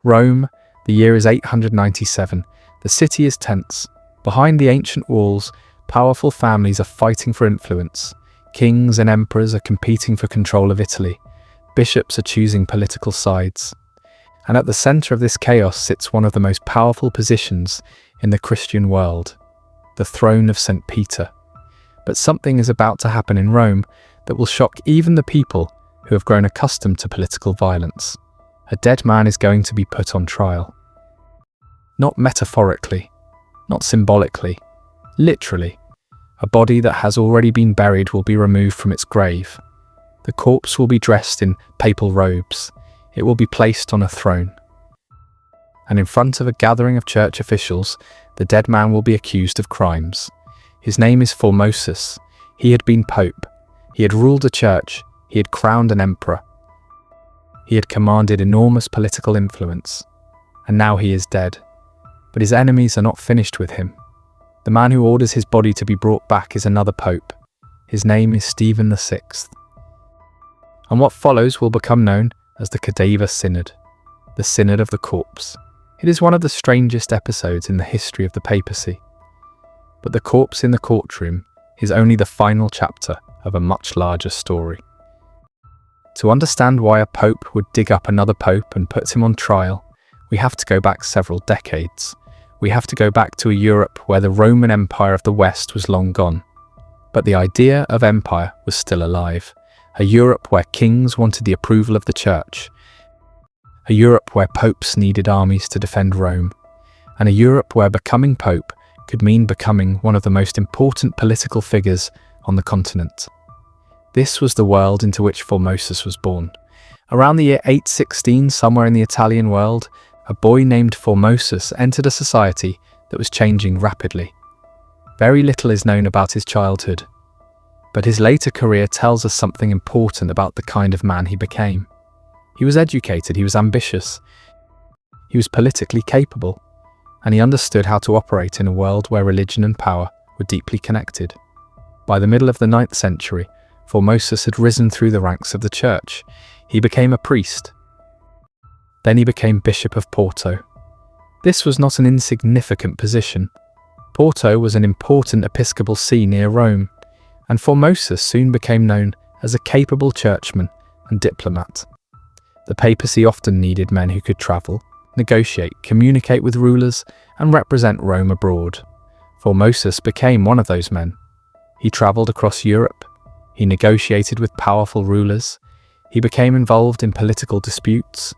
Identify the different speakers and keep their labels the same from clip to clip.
Speaker 1: Rome, the year is 897. The city is tense. Behind the ancient walls, powerful families are fighting for influence. Kings and emperors are competing for control of Italy. Bishops are choosing political sides. And at the center of this chaos sits one of the most powerful positions in the Christian world, the throne of St. Peter. But something is about to happen in Rome that will shock even the people who have grown accustomed to political violence. A dead man is going to be put on trial. Not metaphorically, not symbolically, literally. A body that has already been buried will be removed from its grave. The corpse will be dressed in papal robes. It will be placed on a throne. And in front of a gathering of church officials, the dead man will be accused of crimes. His name is Formosus. He had been pope. He had ruled a church. He had crowned an emperor. He had commanded enormous political influence. And now he is dead. But his enemies are not finished with him. The man who orders his body to be brought back is another pope. His name is Stephen VI. And what follows will become known as the Cadaver Synod, the Synod of the Corpse. It is one of the strangest episodes in the history of the papacy. But the corpse in the courtroom is only the final chapter of a much larger story. To understand why a pope would dig up another pope and put him on trial, we have to go back several decades. We have to go back to a Europe where the Roman Empire of the West was long gone. But the idea of empire was still alive. A Europe where kings wanted the approval of the church. A Europe where popes needed armies to defend Rome. And a Europe where becoming pope could mean becoming one of the most important political figures on the continent. This was the world into which Formosus was born. Around the year 816, somewhere in the Italian world, a boy named Formosus entered a society that was changing rapidly. Very little is known about his childhood, but his later career tells us something important about the kind of man he became. He was educated, he was ambitious, he was politically capable, and he understood how to operate in a world where religion and power were deeply connected. By the middle of the 9th century, Formosus had risen through the ranks of the church. He became a priest. Then he became Bishop of Porto. This was not an insignificant position. Porto was an important episcopal see near Rome, and Formosus soon became known as a capable churchman and diplomat. The papacy often needed men who could travel, negotiate, communicate with rulers, and represent Rome abroad. Formosus became one of those men. He travelled across Europe. He negotiated with powerful rulers. He became involved in political disputes.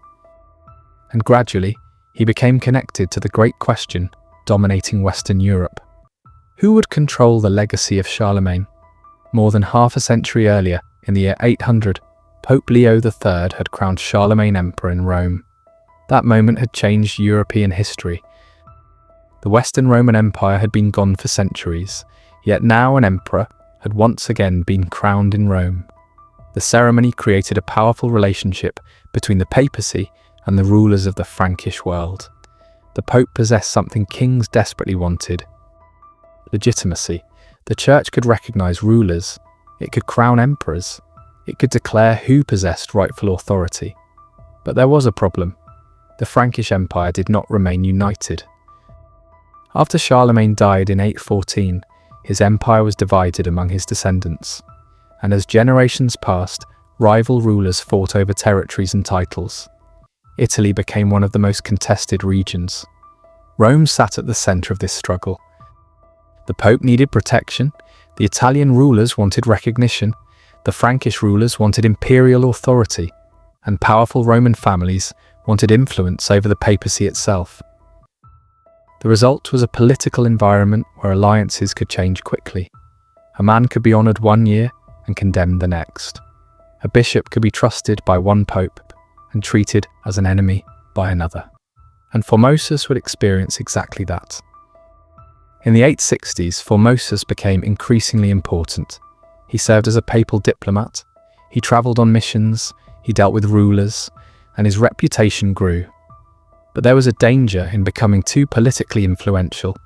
Speaker 1: And gradually, he became connected to the great question dominating Western Europe. Who would control the legacy of Charlemagne? More than half a century earlier, in the year 800, Pope Leo III had crowned Charlemagne emperor in Rome. That moment had changed European history. The Western Roman Empire had been gone for centuries, yet now an emperor had once again been crowned in Rome. The ceremony created a powerful relationship between the papacy and the rulers of the Frankish world. The Pope possessed something kings desperately wanted: legitimacy. The church could recognize rulers. It could crown emperors. It could declare who possessed rightful authority. But there was a problem. The Frankish Empire did not remain united. After Charlemagne died in 814, his empire was divided among his descendants. And as generations passed, rival rulers fought over territories and titles. Italy became one of the most contested regions. Rome sat at the center of this struggle. The Pope needed protection, the Italian rulers wanted recognition, the Frankish rulers wanted imperial authority, and powerful Roman families wanted influence over the papacy itself. The result was a political environment where alliances could change quickly. A man could be honoured one year and condemned the next. A bishop could be trusted by one pope and treated as an enemy by another. And Formosus would experience exactly that. In the 860s, Formosus became increasingly important. He served as a papal diplomat, he travelled on missions, he dealt with rulers, and his reputation grew. But there was a danger in becoming too politically influential.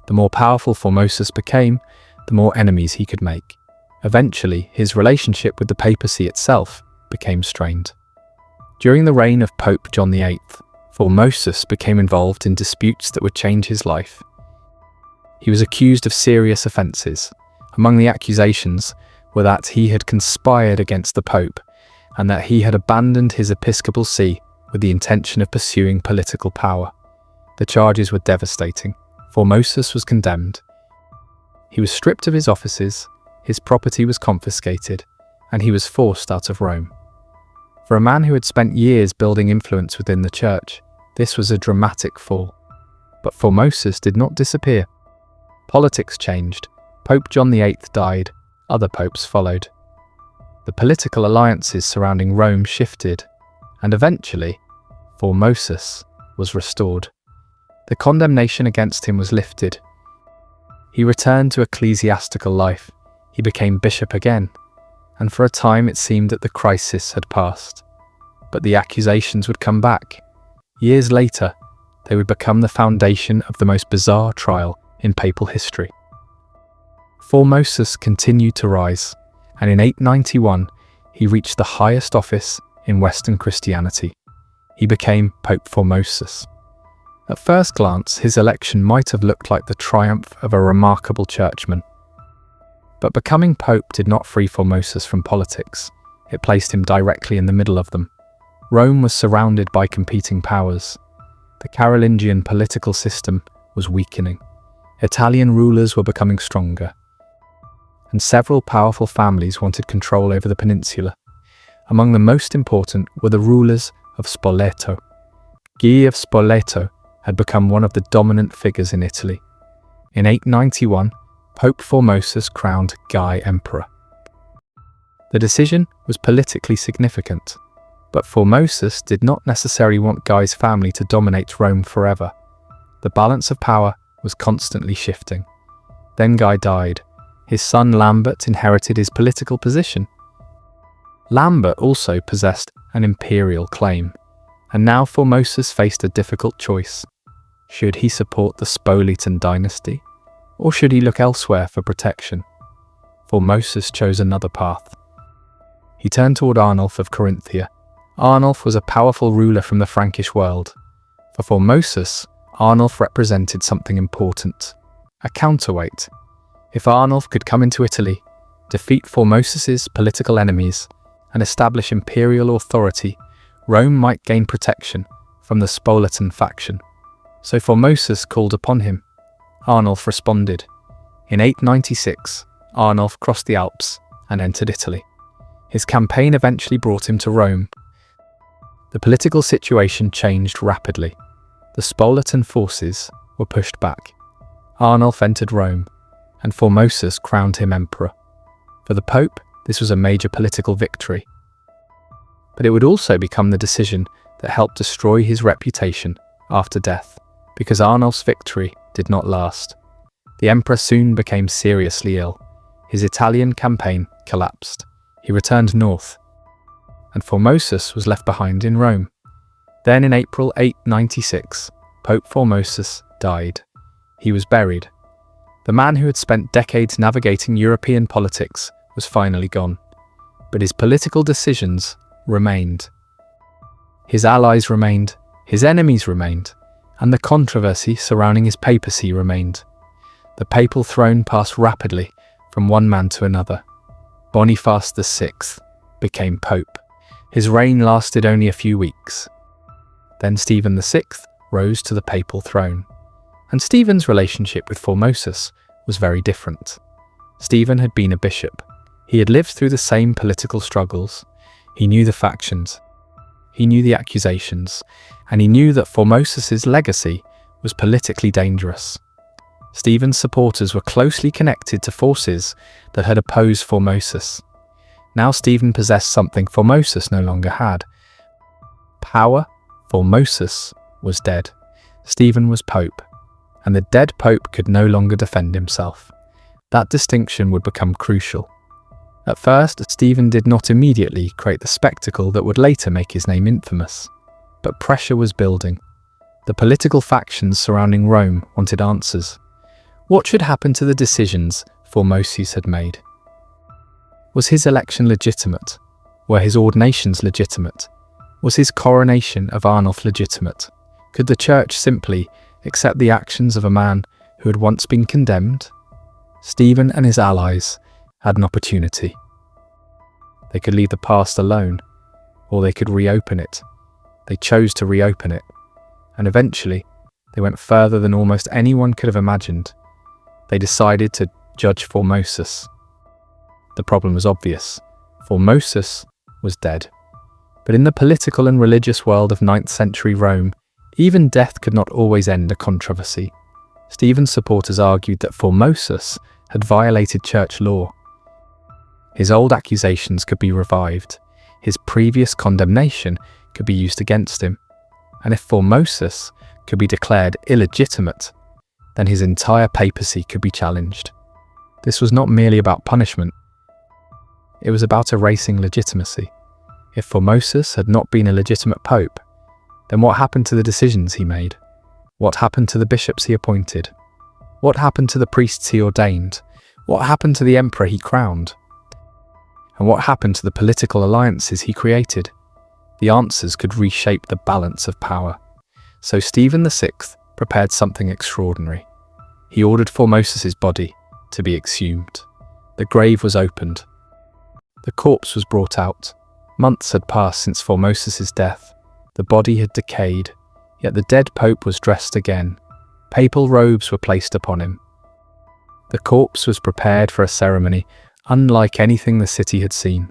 Speaker 1: The more powerful Formosus became, the more enemies he could make. Eventually, his relationship with the papacy itself became strained. During the reign of Pope John VIII, Formosus became involved in disputes that would change his life. He was accused of serious offences. Among the accusations were that he had conspired against the Pope and that he had abandoned his episcopal see with the intention of pursuing political power. The charges were devastating. Formosus was condemned. He was stripped of his offices, his property was confiscated, and he was forced out of Rome. For a man who had spent years building influence within the church, this was a dramatic fall. But Formosus did not disappear. Politics changed. Pope John VIII died. Other popes followed. The political alliances surrounding Rome shifted, and eventually, Formosus was restored. The condemnation against him was lifted. He returned to ecclesiastical life. He became bishop again, and for a time it seemed that the crisis had passed. But the accusations would come back. Years later, they would become the foundation of the most bizarre trial in papal history. Formosus continued to rise, and in 891, he reached the highest office in Western Christianity. He became Pope Formosus. At first glance, his election might have looked like the triumph of a remarkable churchman. But becoming Pope did not free Formosus from politics. It placed him directly in the middle of them. Rome was surrounded by competing powers. The Carolingian political system was weakening. Italian rulers were becoming stronger, and several powerful families wanted control over the peninsula. Among the most important were the rulers of Spoleto. Guy of Spoleto had become one of the dominant figures in Italy. In 891, Pope Formosus crowned Guy emperor. The decision was politically significant, but Formosus did not necessarily want Guy's family to dominate Rome forever. The balance of power was constantly shifting. Then Guy died. His son Lambert inherited his political position. Lambert also possessed an imperial claim, and now Formosus faced a difficult choice. Should he support the Spoletan dynasty, or should he look elsewhere for protection? Formosus chose another path. He turned toward Arnulf of Carinthia. Arnulf was a powerful ruler from the Frankish world. For Formosus, Arnulf represented something important, a counterweight. If Arnulf could come into Italy, defeat Formosus's political enemies, and establish imperial authority, Rome might gain protection from the Spoletan faction. So Formosus called upon him. Arnulf responded. In 896, Arnulf crossed the Alps and entered Italy. His campaign eventually brought him to Rome. The political situation changed rapidly. The Spoletan forces were pushed back. Arnulf entered Rome, and Formosus crowned him emperor. For the Pope, this was a major political victory. But it would also become the decision that helped destroy his reputation after death, because Arnulf's victory did not last. The emperor soon became seriously ill. His Italian campaign collapsed. He returned north, and Formosus was left behind in Rome. Then in April 896, Pope Formosus died. He was buried. The man who had spent decades navigating European politics was finally gone, but his political decisions remained. His allies remained, his enemies remained, and the controversy surrounding his papacy remained. The papal throne passed rapidly from one man to another. Boniface VI became pope. His reign lasted only a few weeks. Then Stephen VI rose to the papal throne. And Stephen's relationship with Formosus was very different. Stephen had been a bishop. He had lived through the same political struggles. He knew the factions. He knew the accusations, and he knew that Formosus's legacy was politically dangerous. Stephen's supporters were closely connected to forces that had opposed Formosus. Now Stephen possessed something Formosus no longer had. Power. Formosus was dead. Stephen was pope, and the dead pope could no longer defend himself. That distinction would become crucial. At first, Stephen did not immediately create the spectacle that would later make his name infamous. But pressure was building. The political factions surrounding Rome wanted answers. What should happen to the decisions Formosus had made? Was his election legitimate? Were his ordinations legitimate? Was his coronation of Arnulf legitimate? Could the Church simply accept the actions of a man who had once been condemned? Stephen and his allies had an opportunity. They could leave the past alone, or they could reopen it. They chose to reopen it, and eventually they went further than almost anyone could have imagined. They decided to judge Formosus. The problem was obvious. Formosus was dead. But in the political and religious world of 9th century Rome, even death could not always end a controversy. Stephen's supporters argued that Formosus had violated church law. His old accusations could be revived. His previous condemnation could be used against him. And if Formosus could be declared illegitimate, then his entire papacy could be challenged. This was not merely about punishment. It was about erasing legitimacy. If Formosus had not been a legitimate pope, then what happened to the decisions he made? What happened to the bishops he appointed? What happened to the priests he ordained? What happened to the emperor he crowned? And what happened to the political alliances he created? The answers could reshape the balance of power. So Stephen VI prepared something extraordinary. He ordered Formosus's body to be exhumed. The grave was opened. The corpse was brought out. Months had passed since Formosus's death. The body had decayed, yet the dead pope was dressed again. Papal robes were placed upon him. The corpse was prepared for a ceremony unlike anything the city had seen.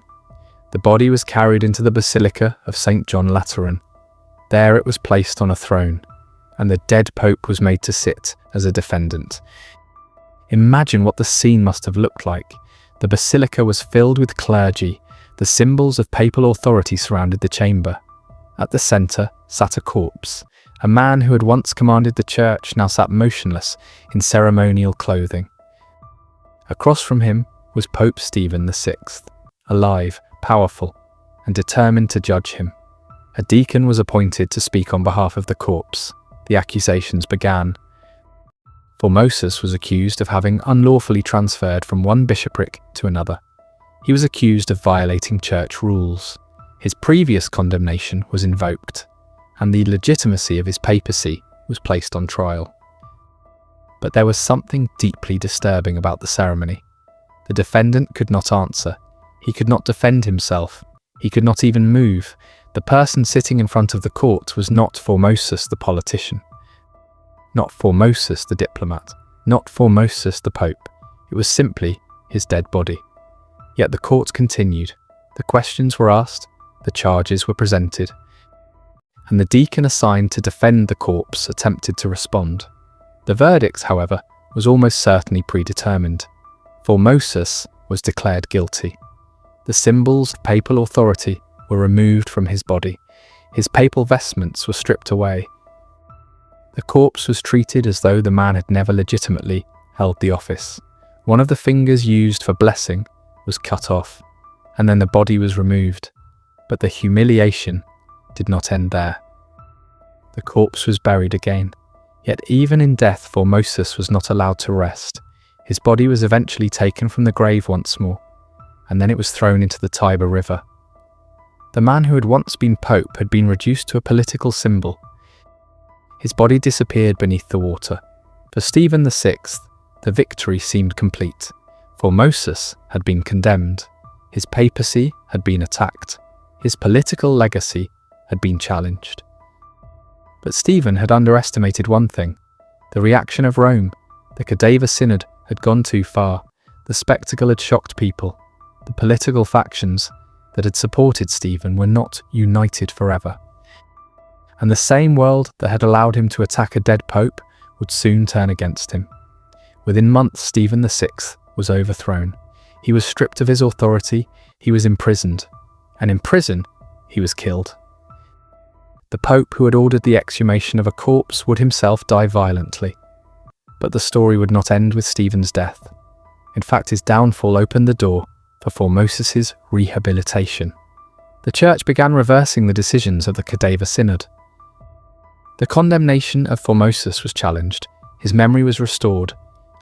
Speaker 1: The body was carried into the Basilica of St. John Lateran. There it was placed on a throne, and the dead pope was made to sit as a defendant. Imagine what the scene must have looked like. The basilica was filled with clergy. The symbols of papal authority surrounded the chamber. At the centre sat a corpse. A man who had once commanded the church now sat motionless in ceremonial clothing. Across from him was Pope Stephen VI, alive, powerful, and determined to judge him. A deacon was appointed to speak on behalf of the corpse. The accusations began. Formosus was accused of having unlawfully transferred from one bishopric to another. He was accused of violating church rules. His previous condemnation was invoked, and the legitimacy of his papacy was placed on trial. But there was something deeply disturbing about the ceremony. The defendant could not answer. He could not defend himself. He could not even move. The person sitting in front of the court was not Formosus the politician, not Formosus the diplomat, not Formosus the pope. It was simply his dead body. Yet the court continued. The questions were asked, the charges were presented, and the deacon assigned to defend the corpse attempted to respond. The verdict, however, was almost certainly predetermined. Formosus was declared guilty. The symbols of papal authority were removed from his body. His papal vestments were stripped away. The corpse was treated as though the man had never legitimately held the office. One of the fingers used for blessing was cut off, and then the body was removed. But the humiliation did not end there. The corpse was buried again. Yet even in death, Formosus was not allowed to rest. His body was eventually taken from the grave once more, and then it was thrown into the Tiber River. The man who had once been pope had been reduced to a political symbol. His body disappeared beneath the water. For Stephen VI, the victory seemed complete. Formosus had been condemned. His papacy had been attacked. His political legacy had been challenged. But Stephen had underestimated one thing: the reaction of Rome. The Cadaver Synod had gone too far. The spectacle had shocked people. The political factions that had supported Stephen were not united forever. And the same world that had allowed him to attack a dead pope would soon turn against him. Within months, Stephen VI was overthrown. He was stripped of his authority, he was imprisoned, and in prison, he was killed. The pope who had ordered the exhumation of a corpse would himself die violently. But the story would not end with Stephen's death. In fact, his downfall opened the door for Formosus's rehabilitation. The church began reversing the decisions of the Cadaver Synod. The condemnation of Formosus was challenged, his memory was restored,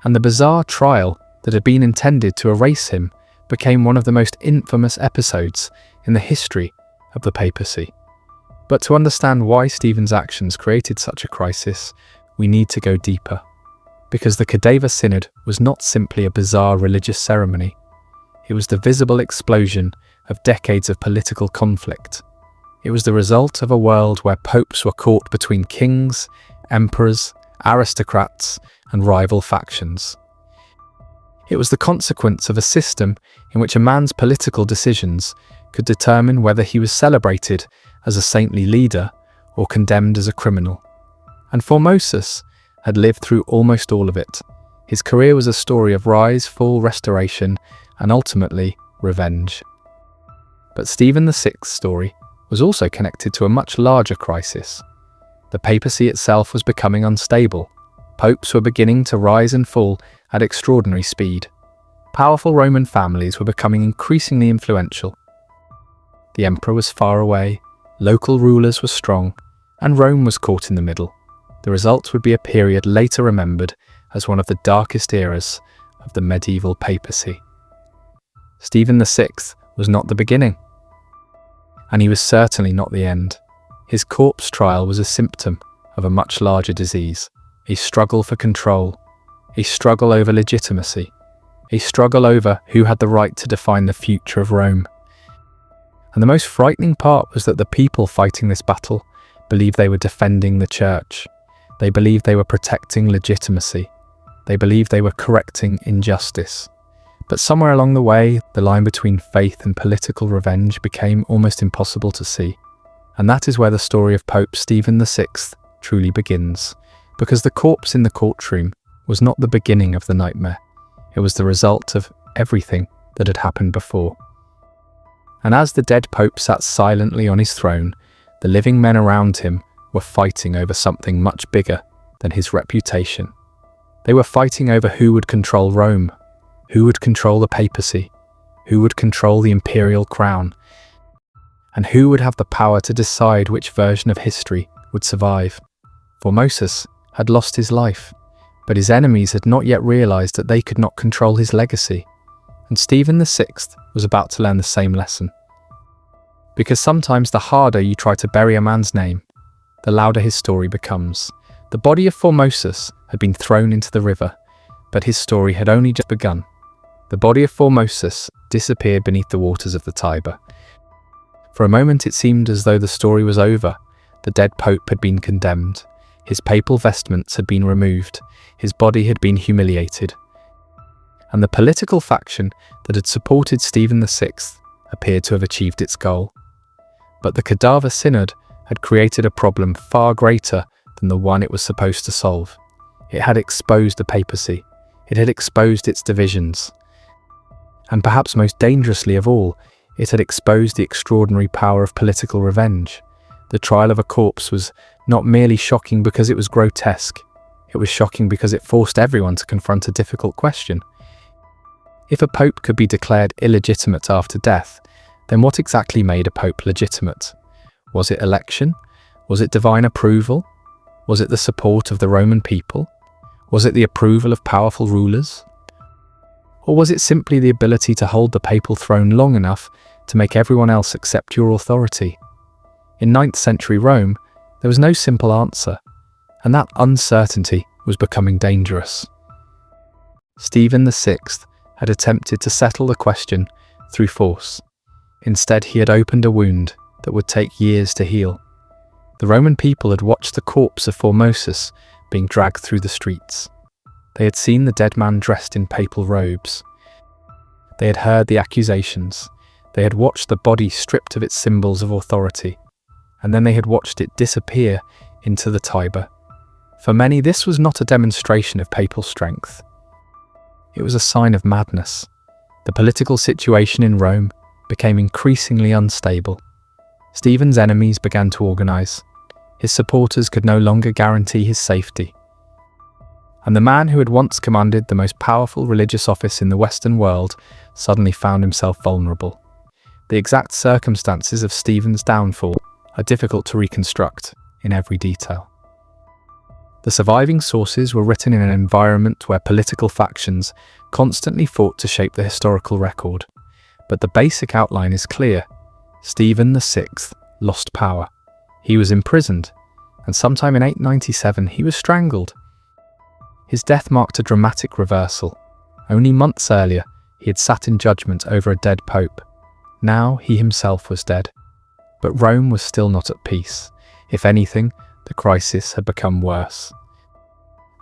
Speaker 1: and the bizarre trial that had been intended to erase him became one of the most infamous episodes in the history of the papacy. But to understand why Stephen's actions created such a crisis, we need to go deeper. Because the Cadaver Synod was not simply a bizarre religious ceremony. It was the visible explosion of decades of political conflict. It was the result of a world where popes were caught between kings, emperors, aristocrats, and rival factions. It was the consequence of a system in which a man's political decisions could determine whether he was celebrated as a saintly leader or condemned as a criminal. And Formosus had lived through almost all of it. His career was a story of rise, fall, restoration, and ultimately, revenge. But Stephen VI's story was also connected to a much larger crisis. The papacy itself was becoming unstable. Popes were beginning to rise and fall at extraordinary speed. Powerful Roman families were becoming increasingly influential. The emperor was far away, local rulers were strong, and Rome was caught in the middle. The result would be a period later remembered as one of the darkest eras of the medieval papacy. Stephen VI was not the beginning, and he was certainly not the end. His corpse trial was a symptom of a much larger disease, a struggle for control, a struggle over legitimacy, a struggle over who had the right to define the future of Rome. And the most frightening part was that the people fighting this battle believed they were defending the church. They believed they were protecting legitimacy. They believed they were correcting injustice. But somewhere along the way, the line between faith and political revenge became almost impossible to see. And that is where the story of Pope Stephen VI truly begins. Because the corpse in the courtroom was not the beginning of the nightmare. It was the result of everything that had happened before. And as the dead Pope sat silently on his throne, the living men around him were fighting over something much bigger than his reputation. They were fighting over who would control Rome, who would control the papacy, who would control the imperial crown, and who would have the power to decide which version of history would survive. Formosus had lost his life, but his enemies had not yet realized that they could not control his legacy. And Stephen VI was about to learn the same lesson. Because sometimes the harder you try to bury a man's name, the louder his story becomes. The body of Formosus had been thrown into the river, but his story had only just begun. The body of Formosus disappeared beneath the waters of the Tiber. For a moment it seemed as though the story was over. The dead pope had been condemned. His papal vestments had been removed. His body had been humiliated. And the political faction that had supported Stephen VI appeared to have achieved its goal. But the Cadaver Synod had created a problem far greater than the one it was supposed to solve. It had exposed the papacy. It had exposed its divisions. And perhaps most dangerously of all, it had exposed the extraordinary power of political revenge. The trial of a corpse was not merely shocking because it was grotesque. It was shocking because it forced everyone to confront a difficult question. If a pope could be declared illegitimate after death, then what exactly made a pope legitimate? Was it election? Was it divine approval? Was it the support of the Roman people? Was it the approval of powerful rulers? Or was it simply the ability to hold the papal throne long enough to make everyone else accept your authority? In 9th century Rome, there was no simple answer, and that uncertainty was becoming dangerous. Stephen VI had attempted to settle the question through force. Instead, he had opened a wound that would take years to heal. The Roman people had watched the corpse of Formosus being dragged through the streets. They had seen the dead man dressed in papal robes. They had heard the accusations. They had watched the body stripped of its symbols of authority. And then they had watched it disappear into the Tiber. For many, this was not a demonstration of papal strength. It was a sign of madness. The political situation in Rome became increasingly unstable. Stephen's enemies began to organize. His supporters could no longer guarantee his safety. And the man who had once commanded the most powerful religious office in the Western world suddenly found himself vulnerable. The exact circumstances of Stephen's downfall are difficult to reconstruct in every detail. The surviving sources were written in an environment where political factions constantly fought to shape the historical record. But the basic outline is clear. Stephen VI lost power. He was imprisoned, and sometime in 897 he was strangled. His death marked a dramatic reversal. Only months earlier, he had sat in judgment over a dead pope. Now he himself was dead. But Rome was still not at peace. If anything, the crisis had become worse.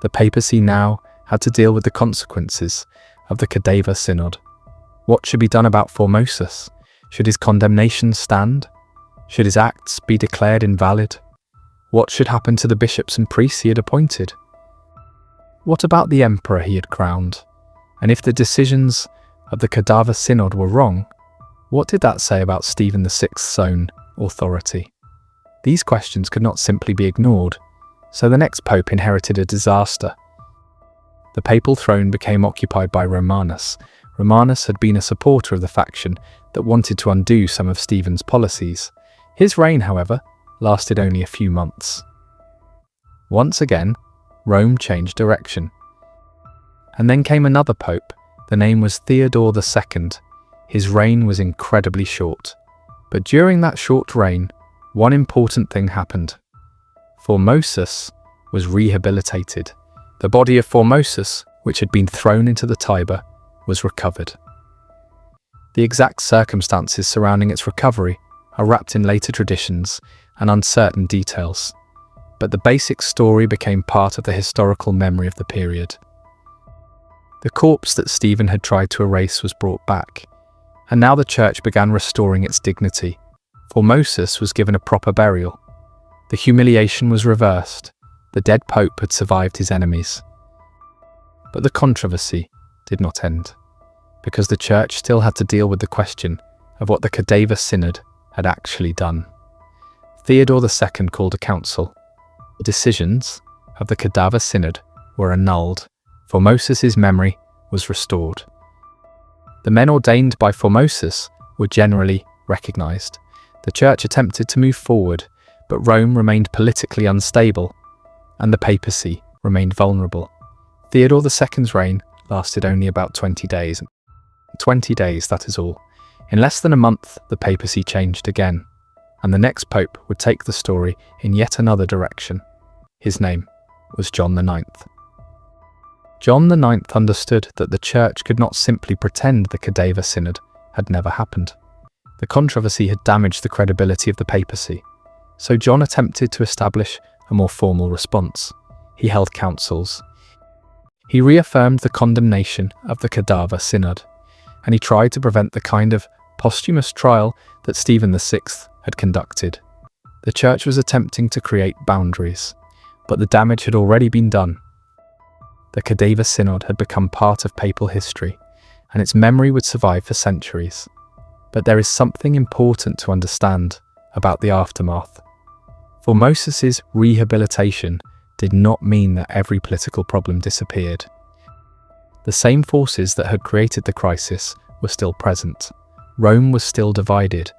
Speaker 1: The papacy now had to deal with the consequences of the Cadaver Synod. What should be done about Formosus? Should his condemnation stand? Should his acts be declared invalid? What should happen to the bishops and priests he had appointed? What about the emperor he had crowned? And if the decisions of the Cadaver Synod were wrong, what did that say about Stephen VI's own authority? These questions could not simply be ignored, so the next pope inherited a disaster. The papal throne became occupied by Romanus. Romanus had been a supporter of the faction that wanted to undo some of Stephen's policies. His reign, however, lasted only a few months. Once again, Rome changed direction. And then came another pope. The name was Theodore II. His reign was incredibly short. But during that short reign, one important thing happened. Formosus was rehabilitated. The body of Formosus, which had been thrown into the Tiber, was recovered. The exact circumstances surrounding its recovery are wrapped in later traditions and uncertain details, but the basic story became part of the historical memory of the period. The corpse that Stephen had tried to erase was brought back, and now the church began restoring its dignity. Formosus was given a proper burial. The humiliation was reversed. The dead pope had survived his enemies. But the controversy did not end, because the church still had to deal with the question of what the Cadaver Synod had actually done. Theodore II called a council. The decisions of the Cadaver Synod were annulled. Formosus's memory was restored. The men ordained by Formosus were generally recognized. The church attempted to move forward, but Rome remained politically unstable, and the papacy remained vulnerable. Theodore II's reign lasted only about 20 days. 20 days, that is all. In less than a month, the papacy changed again, and the next pope would take the story in yet another direction. His name was John IX. John IX understood that the church could not simply pretend the Cadaver Synod had never happened. The controversy had damaged the credibility of the papacy, so John attempted to establish a more formal response. He held councils. He reaffirmed the condemnation of the Cadaver Synod, and he tried to prevent the kind of posthumous trial that Stephen VI had conducted. The church was attempting to create boundaries, but the damage had already been done. The Cadaver Synod had become part of papal history, and its memory would survive for centuries. But there is something important to understand about the aftermath. Formosus's rehabilitation did not mean that every political problem disappeared. The same forces that had created the crisis were still present. Rome was still divided.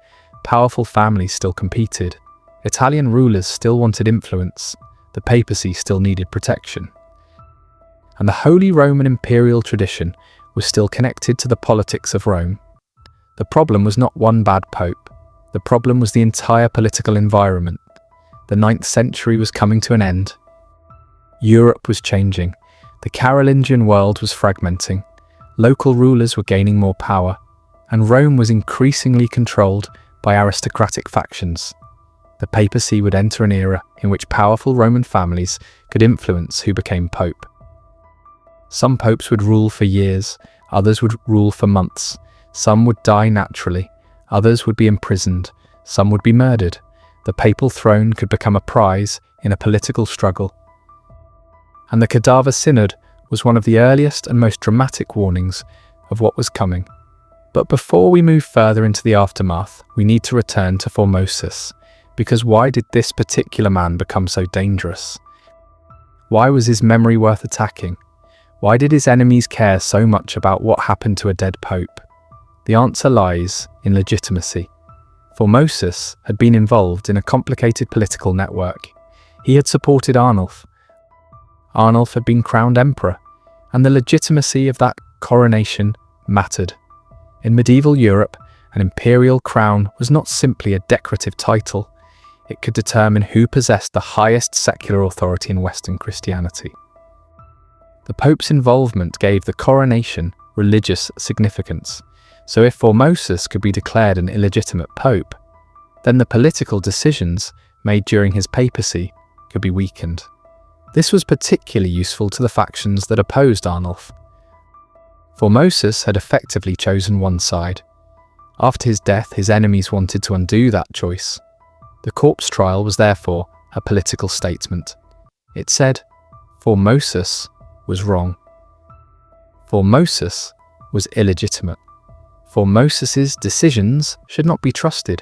Speaker 1: Powerful families still competed. Italian rulers still wanted influence. The papacy still needed protection. And the Holy Roman imperial tradition was still connected to the politics of Rome. The problem was not one bad pope. The problem was the entire political environment. The 9th century was coming to an end. Europe was changing. The Carolingian world was fragmenting. Local rulers were gaining more power, and Rome was increasingly controlled by aristocratic factions. The papacy would enter an era in which powerful Roman families could influence who became pope. Some popes would rule for years, others would rule for months. Some would die naturally, others would be imprisoned, some would be murdered. The papal throne could become a prize in a political struggle. And the Cadaver Synod was one of the earliest and most dramatic warnings of what was coming. But before we move further into the aftermath, we need to return to Formosus, because why did this particular man become so dangerous? Why was his memory worth attacking? Why did his enemies care so much about what happened to a dead pope? The answer lies in legitimacy. Formosus had been involved in a complicated political network. He had supported Arnulf. Arnulf had been crowned emperor, and the legitimacy of that coronation mattered. In medieval Europe, an imperial crown was not simply a decorative title. It could determine who possessed the highest secular authority in Western Christianity. The Pope's involvement gave the coronation religious significance, so if Formosus could be declared an illegitimate pope, then the political decisions made during his papacy could be weakened. This was particularly useful to the factions that opposed Arnulf. Formosus had effectively chosen one side. After his death, his enemies wanted to undo that choice. The corpse trial was therefore a political statement. It said, Formosus was wrong. Formosus was illegitimate. Formosus's decisions should not be trusted.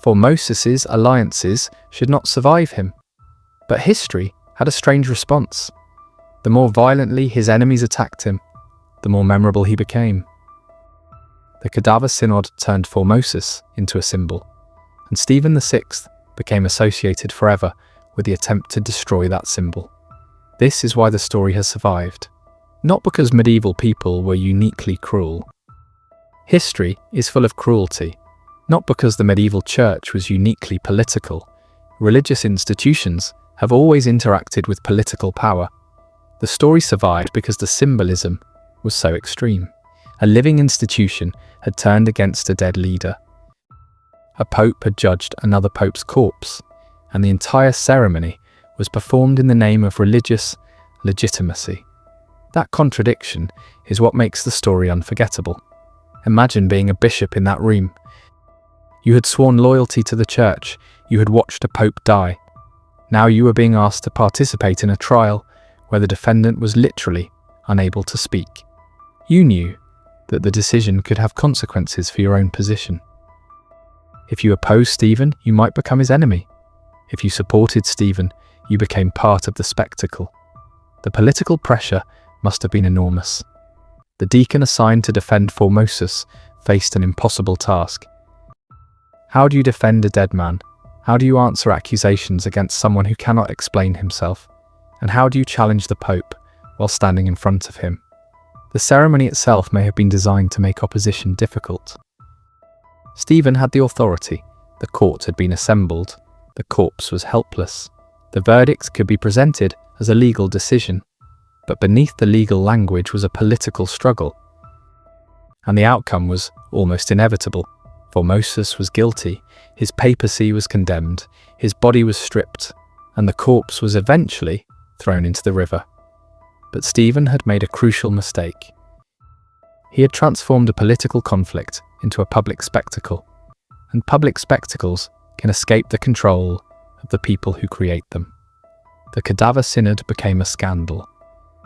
Speaker 1: Formosus's alliances should not survive him. But history had a strange response. The more violently his enemies attacked him, the more memorable he became. The Cadaver Synod turned Formosus into a symbol, and Stephen VI became associated forever with the attempt to destroy that symbol. This is why the story has survived, not because medieval people were uniquely cruel. History is full of cruelty, not because the medieval church was uniquely political. Religious institutions have always interacted with political power. The story survived because the symbolism was so extreme. A living institution had turned against a dead leader. A pope had judged another pope's corpse, and the entire ceremony was performed in the name of religious legitimacy. That contradiction is what makes the story unforgettable. Imagine being a bishop in that room. You had sworn loyalty to the church, you had watched a pope die. Now you were being asked to participate in a trial where the defendant was literally unable to speak. You knew that the decision could have consequences for your own position. If you opposed Stephen, you might become his enemy. If you supported Stephen, you became part of the spectacle. The political pressure must have been enormous. The deacon assigned to defend Formosus faced an impossible task. How do you defend a dead man? How do you answer accusations against someone who cannot explain himself? And how do you challenge the Pope while standing in front of him? The ceremony itself may have been designed to make opposition difficult. Stephen had the authority. The court had been assembled. The corpse was helpless. The verdict could be presented as a legal decision, but beneath the legal language was a political struggle. And the outcome was almost inevitable. Formosus was guilty, his papacy was condemned, his body was stripped, and the corpse was eventually thrown into the river. But Stephen had made a crucial mistake. He had transformed a political conflict into a public spectacle, and public spectacles can escape the control of the people who create them. The Cadaver Synod became a scandal.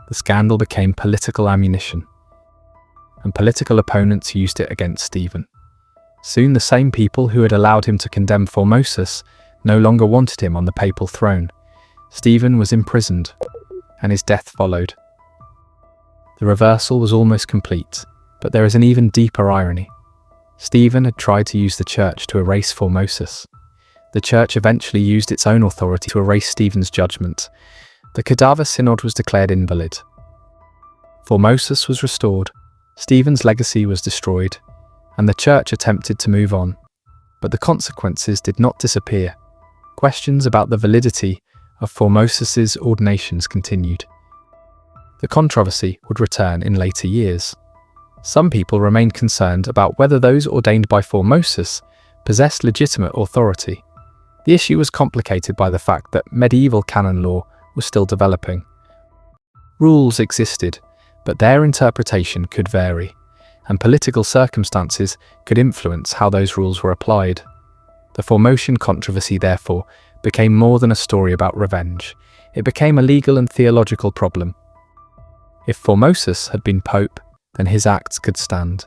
Speaker 1: The scandal became political ammunition, and political opponents used it against Stephen. Soon the same people who had allowed him to condemn Formosus no longer wanted him on the papal throne. Stephen was imprisoned, and his death followed. The reversal was almost complete, but there is an even deeper irony. Stephen had tried to use the church to erase Formosus. The church eventually used its own authority to erase Stephen's judgment. The Cadaver Synod was declared invalid. Formosus was restored, Stephen's legacy was destroyed, and the church attempted to move on. But the consequences did not disappear. Questions about the validity of Formosus's ordinations continued. The controversy would return in later years. Some people remained concerned about whether those ordained by Formosus possessed legitimate authority. The issue was complicated by the fact that medieval canon law was still developing. Rules existed, but their interpretation could vary, and political circumstances could influence how those rules were applied. The Formosian controversy, therefore, became more than a story about revenge. It became a legal and theological problem. If Formosus had been pope, then his acts could stand.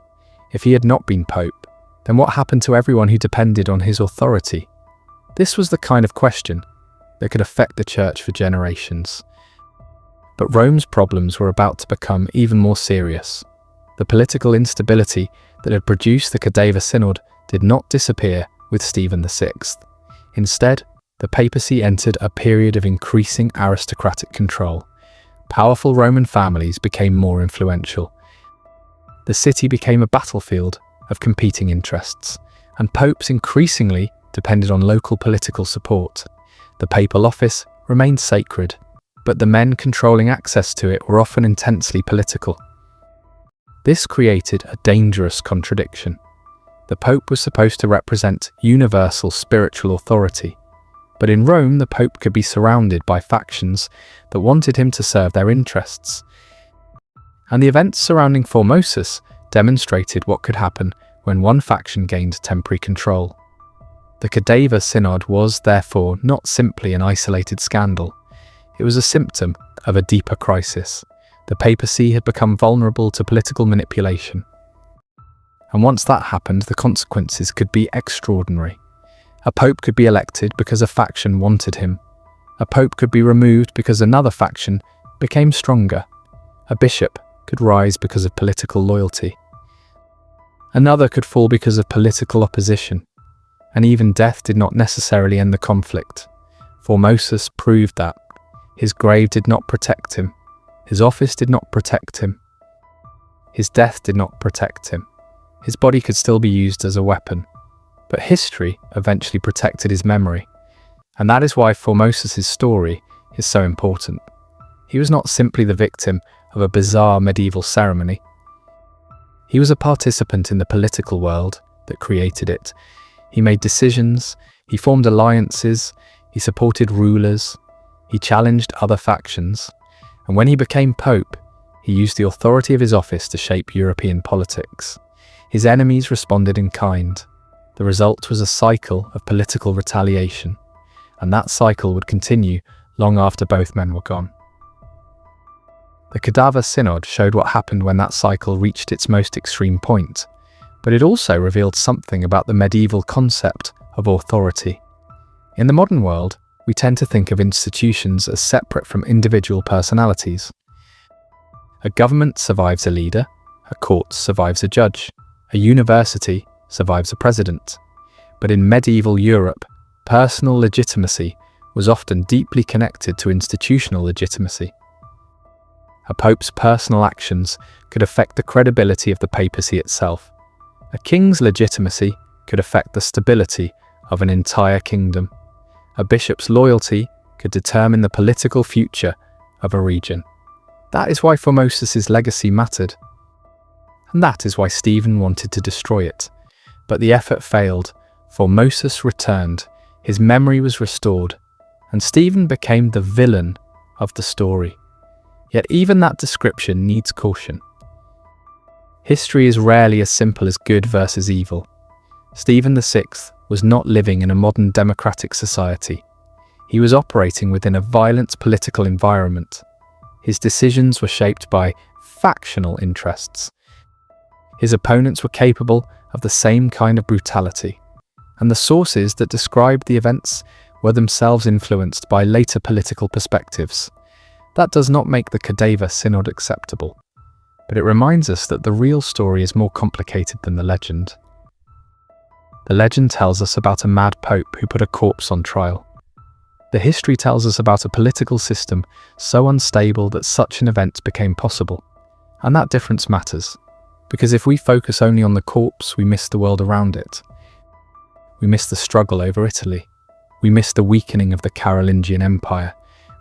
Speaker 1: If he had not been pope, then what happened to everyone who depended on his authority? This was the kind of question that could affect the church for generations. But Rome's problems were about to become even more serious. The political instability that had produced the Cadaver Synod did not disappear with Stephen VI. Instead, the papacy entered a period of increasing aristocratic control. Powerful Roman families became more influential. The city became a battlefield of competing interests, and popes increasingly depended on local political support. The papal office remained sacred, but the men controlling access to it were often intensely political. This created a dangerous contradiction. The Pope was supposed to represent universal spiritual authority, but in Rome the Pope could be surrounded by factions that wanted him to serve their interests. And the events surrounding Formosus demonstrated what could happen when one faction gained temporary control. The Cadaver Synod was, therefore, not simply an isolated scandal. It was a symptom of a deeper crisis. The papacy had become vulnerable to political manipulation. And once that happened, the consequences could be extraordinary. A pope could be elected because a faction wanted him. A pope could be removed because another faction became stronger. A bishop could rise because of political loyalty. Another could fall because of political opposition. And even death did not necessarily end the conflict. Formosus proved that. His grave did not protect him. His office did not protect him. His death did not protect him. His body could still be used as a weapon. But history eventually protected his memory. And that is why Formosus' story is so important. He was not simply the victim of a bizarre medieval ceremony. He was a participant in the political world that created it. He made decisions, he formed alliances, he supported rulers, he challenged other factions, and when he became Pope, he used the authority of his office to shape European politics. His enemies responded in kind. The result was a cycle of political retaliation, and that cycle would continue long after both men were gone. The Cadaver Synod showed what happened when that cycle reached its most extreme point, but it also revealed something about the medieval concept of authority. In the modern world, we tend to think of institutions as separate from individual personalities. A government survives a leader, a court survives a judge, a university survives a president. But in medieval Europe, personal legitimacy was often deeply connected to institutional legitimacy. A pope's personal actions could affect the credibility of the papacy itself. A king's legitimacy could affect the stability of an entire kingdom. A bishop's loyalty could determine the political future of a region. That is why Formosus' legacy mattered. And that is why Stephen wanted to destroy it. But the effort failed. Formosus returned, his memory was restored, and Stephen became the villain of the story. Yet even that description needs caution. History is rarely as simple as good versus evil. Stephen VI was not living in a modern democratic society. He was operating within a violent political environment. His decisions were shaped by factional interests. His opponents were capable of the same kind of brutality, and the sources that described the events were themselves influenced by later political perspectives. That does not make the Cadaver Synod acceptable, but it reminds us that the real story is more complicated than the legend. The legend tells us about a mad pope who put a corpse on trial. The history tells us about a political system so unstable that such an event became possible. And that difference matters, because if we focus only on the corpse, we miss the world around it. We miss the struggle over Italy. We miss the weakening of the Carolingian Empire.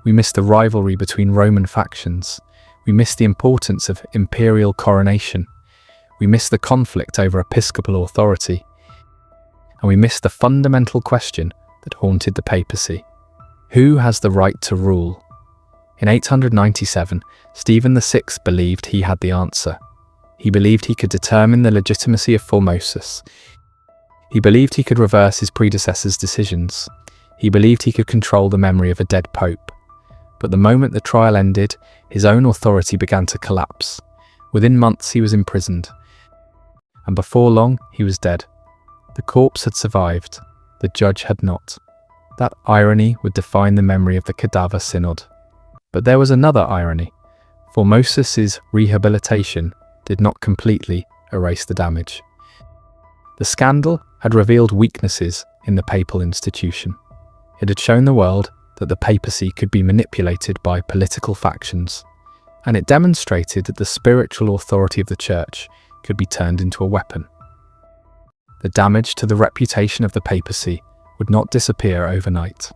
Speaker 1: We miss the rivalry between Roman factions. We miss the importance of imperial coronation. We miss the conflict over episcopal authority. And we miss the fundamental question that haunted the papacy. Who has the right to rule? In 897, Stephen VI believed he had the answer. He believed he could determine the legitimacy of Formosus. He believed he could reverse his predecessor's decisions. He believed he could control the memory of a dead pope. But the moment the trial ended, his own authority began to collapse. Within months he was imprisoned. And before long, he was dead. The corpse had survived. The judge had not. That irony would define the memory of the Cadaver Synod. But there was another irony. Formosus' rehabilitation did not completely erase the damage. The scandal had revealed weaknesses in the papal institution. It had shown the world that the papacy could be manipulated by political factions, and it demonstrated that the spiritual authority of the Church could be turned into a weapon. The damage to the reputation of the papacy would not disappear overnight.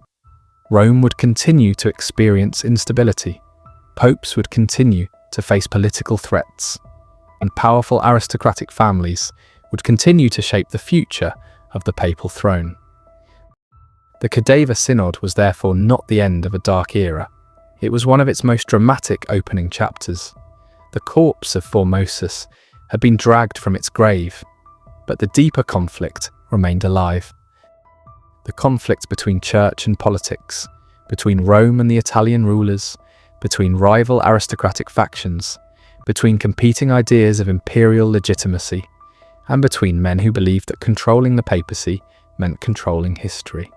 Speaker 1: Rome would continue to experience instability. Popes would continue to face political threats, and powerful aristocratic families would continue to shape the future of the papal throne. The Cadaver Synod was therefore not the end of a dark era. It was one of its most dramatic opening chapters. The corpse of Formosus had been dragged from its grave, but the deeper conflict remained alive. The conflict between church and politics, between Rome and the Italian rulers, between rival aristocratic factions, between competing ideas of imperial legitimacy, and between men who believed that controlling the papacy meant controlling history.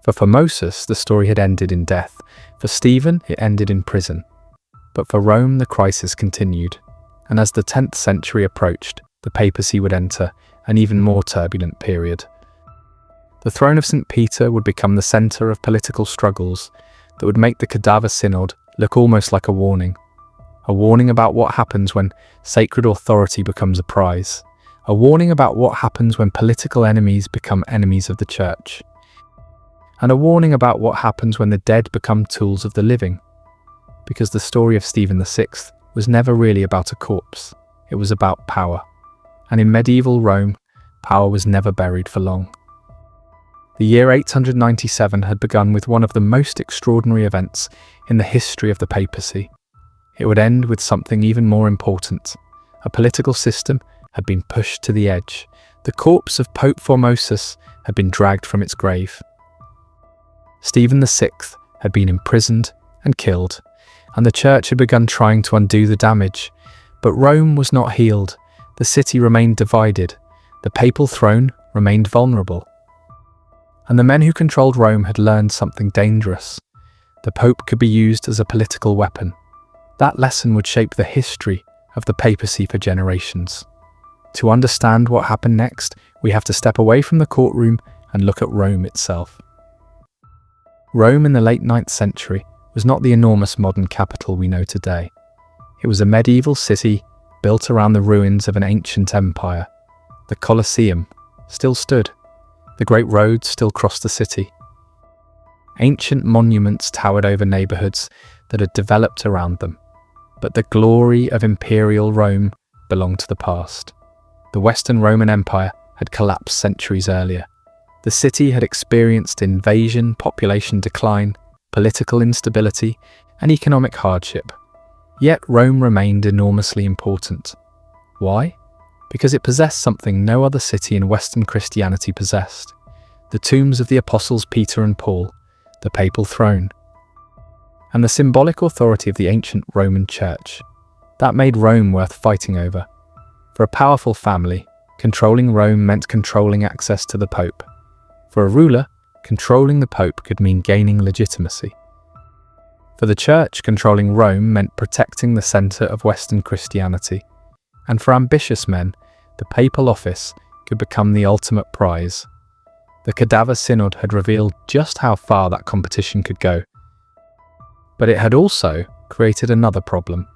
Speaker 1: For Formosus, the story had ended in death. For Stephen, it ended in prison. But for Rome, the crisis continued, and as the 10th century approached, the papacy would enter an even more turbulent period. The throne of St. Peter would become the centre of political struggles that would make the Cadaver Synod look almost like a warning about what happens when sacred authority becomes a prize, a warning about what happens when political enemies become enemies of the church, and a warning about what happens when the dead become tools of the living. Because the story of Stephen VI was never really about a corpse, it was about power. And in medieval Rome, power was never buried for long. The year 897 had begun with one of the most extraordinary events in the history of the papacy. It would end with something even more important. A political system had been pushed to the edge. The corpse of Pope Formosus had been dragged from its grave. Stephen VI had been imprisoned and killed, and the church had begun trying to undo the damage. But Rome was not healed. The city remained divided. The papal throne remained vulnerable. And the men who controlled Rome had learned something dangerous. The Pope could be used as a political weapon. That lesson would shape the history of the papacy for generations. To understand what happened next, we have to step away from the courtroom and look at Rome itself. Rome in the late 9th century was not the enormous modern capital we know today. It was a medieval city built around the ruins of an ancient empire. The Colosseum still stood. The great roads still crossed the city. Ancient monuments towered over neighborhoods that had developed around them. But the glory of imperial Rome belonged to the past. The Western Roman Empire had collapsed centuries earlier. The city had experienced invasion, population decline, political instability, and economic hardship. Yet Rome remained enormously important. Why? Because it possessed something no other city in Western Christianity possessed: the tombs of the apostles Peter and Paul, the papal throne, and the symbolic authority of the ancient Roman Church. That made Rome worth fighting over. For a powerful family, controlling Rome meant controlling access to the Pope. For a ruler, controlling the Pope could mean gaining legitimacy. For the Church, controlling Rome meant protecting the centre of Western Christianity. And for ambitious men, the papal office could become the ultimate prize. The Cadaver Synod had revealed just how far that competition could go. But it had also created another problem.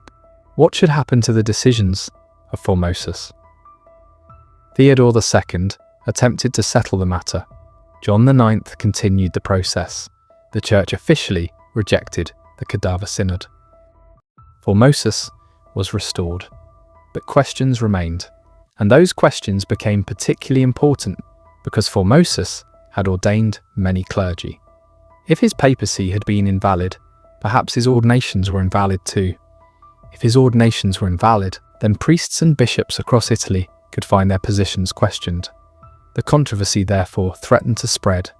Speaker 1: What should happen to the decisions of Formosus? Theodore II attempted to settle the matter. John IX continued the process. The Church officially rejected the Cadaver Synod. Formosus was restored, but questions remained, and those questions became particularly important because Formosus had ordained many clergy. If his papacy had been invalid, perhaps his ordinations were invalid too. If his ordinations were invalid, then priests and bishops across Italy could find their positions questioned. The controversy, therefore, threatened to spread.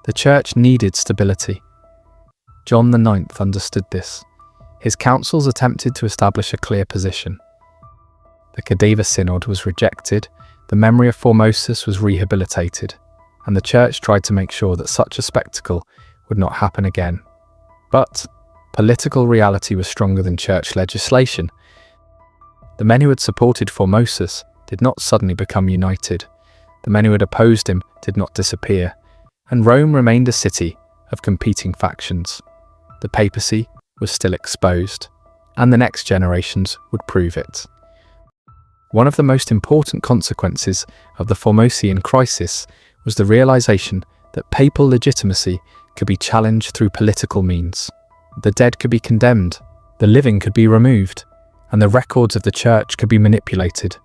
Speaker 1: The Church needed stability. John IX understood this. His councils attempted to establish a clear position. The Cadaver Synod was rejected, the memory of Formosus was rehabilitated, and the Church tried to make sure that such a spectacle would not happen again. But political reality was stronger than church legislation. The men who had supported Formosus did not suddenly become united. The men who had opposed him did not disappear, and Rome remained a city of competing factions. The papacy was still exposed, and the next generations would prove it. One of the most important consequences of the Formosian crisis was the realization that papal legitimacy could be challenged through political means. The dead could be condemned, the living could be removed, and the records of the church could be manipulated.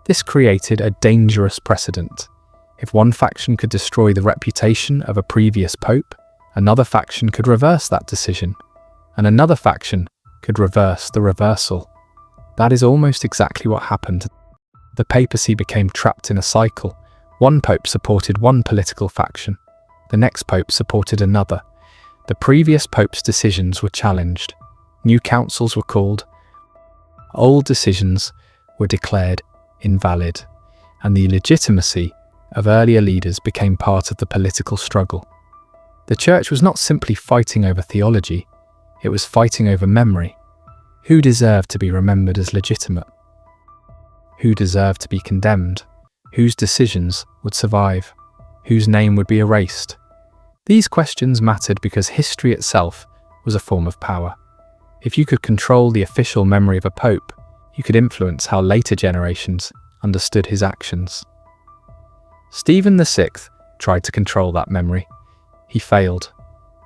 Speaker 1: This created a dangerous precedent. If one faction could destroy the reputation of a previous pope, another faction could reverse that decision, and another faction could reverse the reversal. That is almost exactly what happened. The papacy became trapped in a cycle. One pope supported one political faction. The next pope supported another. The previous pope's decisions were challenged. New councils were called. Old decisions were declared invalid, and the legitimacy of earlier leaders became part of the political struggle. The church was not simply fighting over theology, it was fighting over memory. Who deserved to be remembered as legitimate? Who deserved to be condemned? Whose decisions would survive? Whose name would be erased? These questions mattered because history itself was a form of power. If you could control the official memory of a pope, you could influence how later generations understood his actions. Stephen VI tried to control that memory. He failed,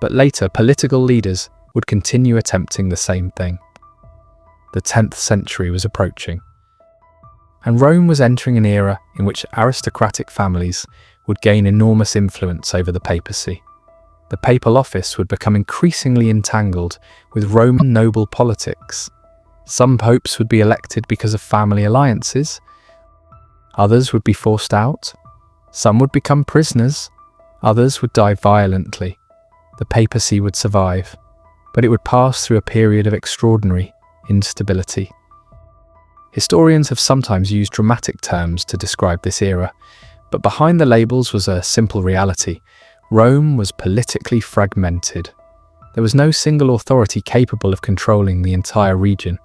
Speaker 1: but later political leaders would continue attempting the same thing. The 10th century was approaching, and Rome was entering an era in which aristocratic families would gain enormous influence over the papacy. The papal office would become increasingly entangled with Roman noble politics. Some popes would be elected because of family alliances, others would be forced out, some would become prisoners, others would die violently. The papacy would survive, but it would pass through a period of extraordinary instability. Historians have sometimes used dramatic terms to describe this era, but behind the labels was a simple reality. Rome was politically fragmented. There was no single authority capable of controlling the entire region.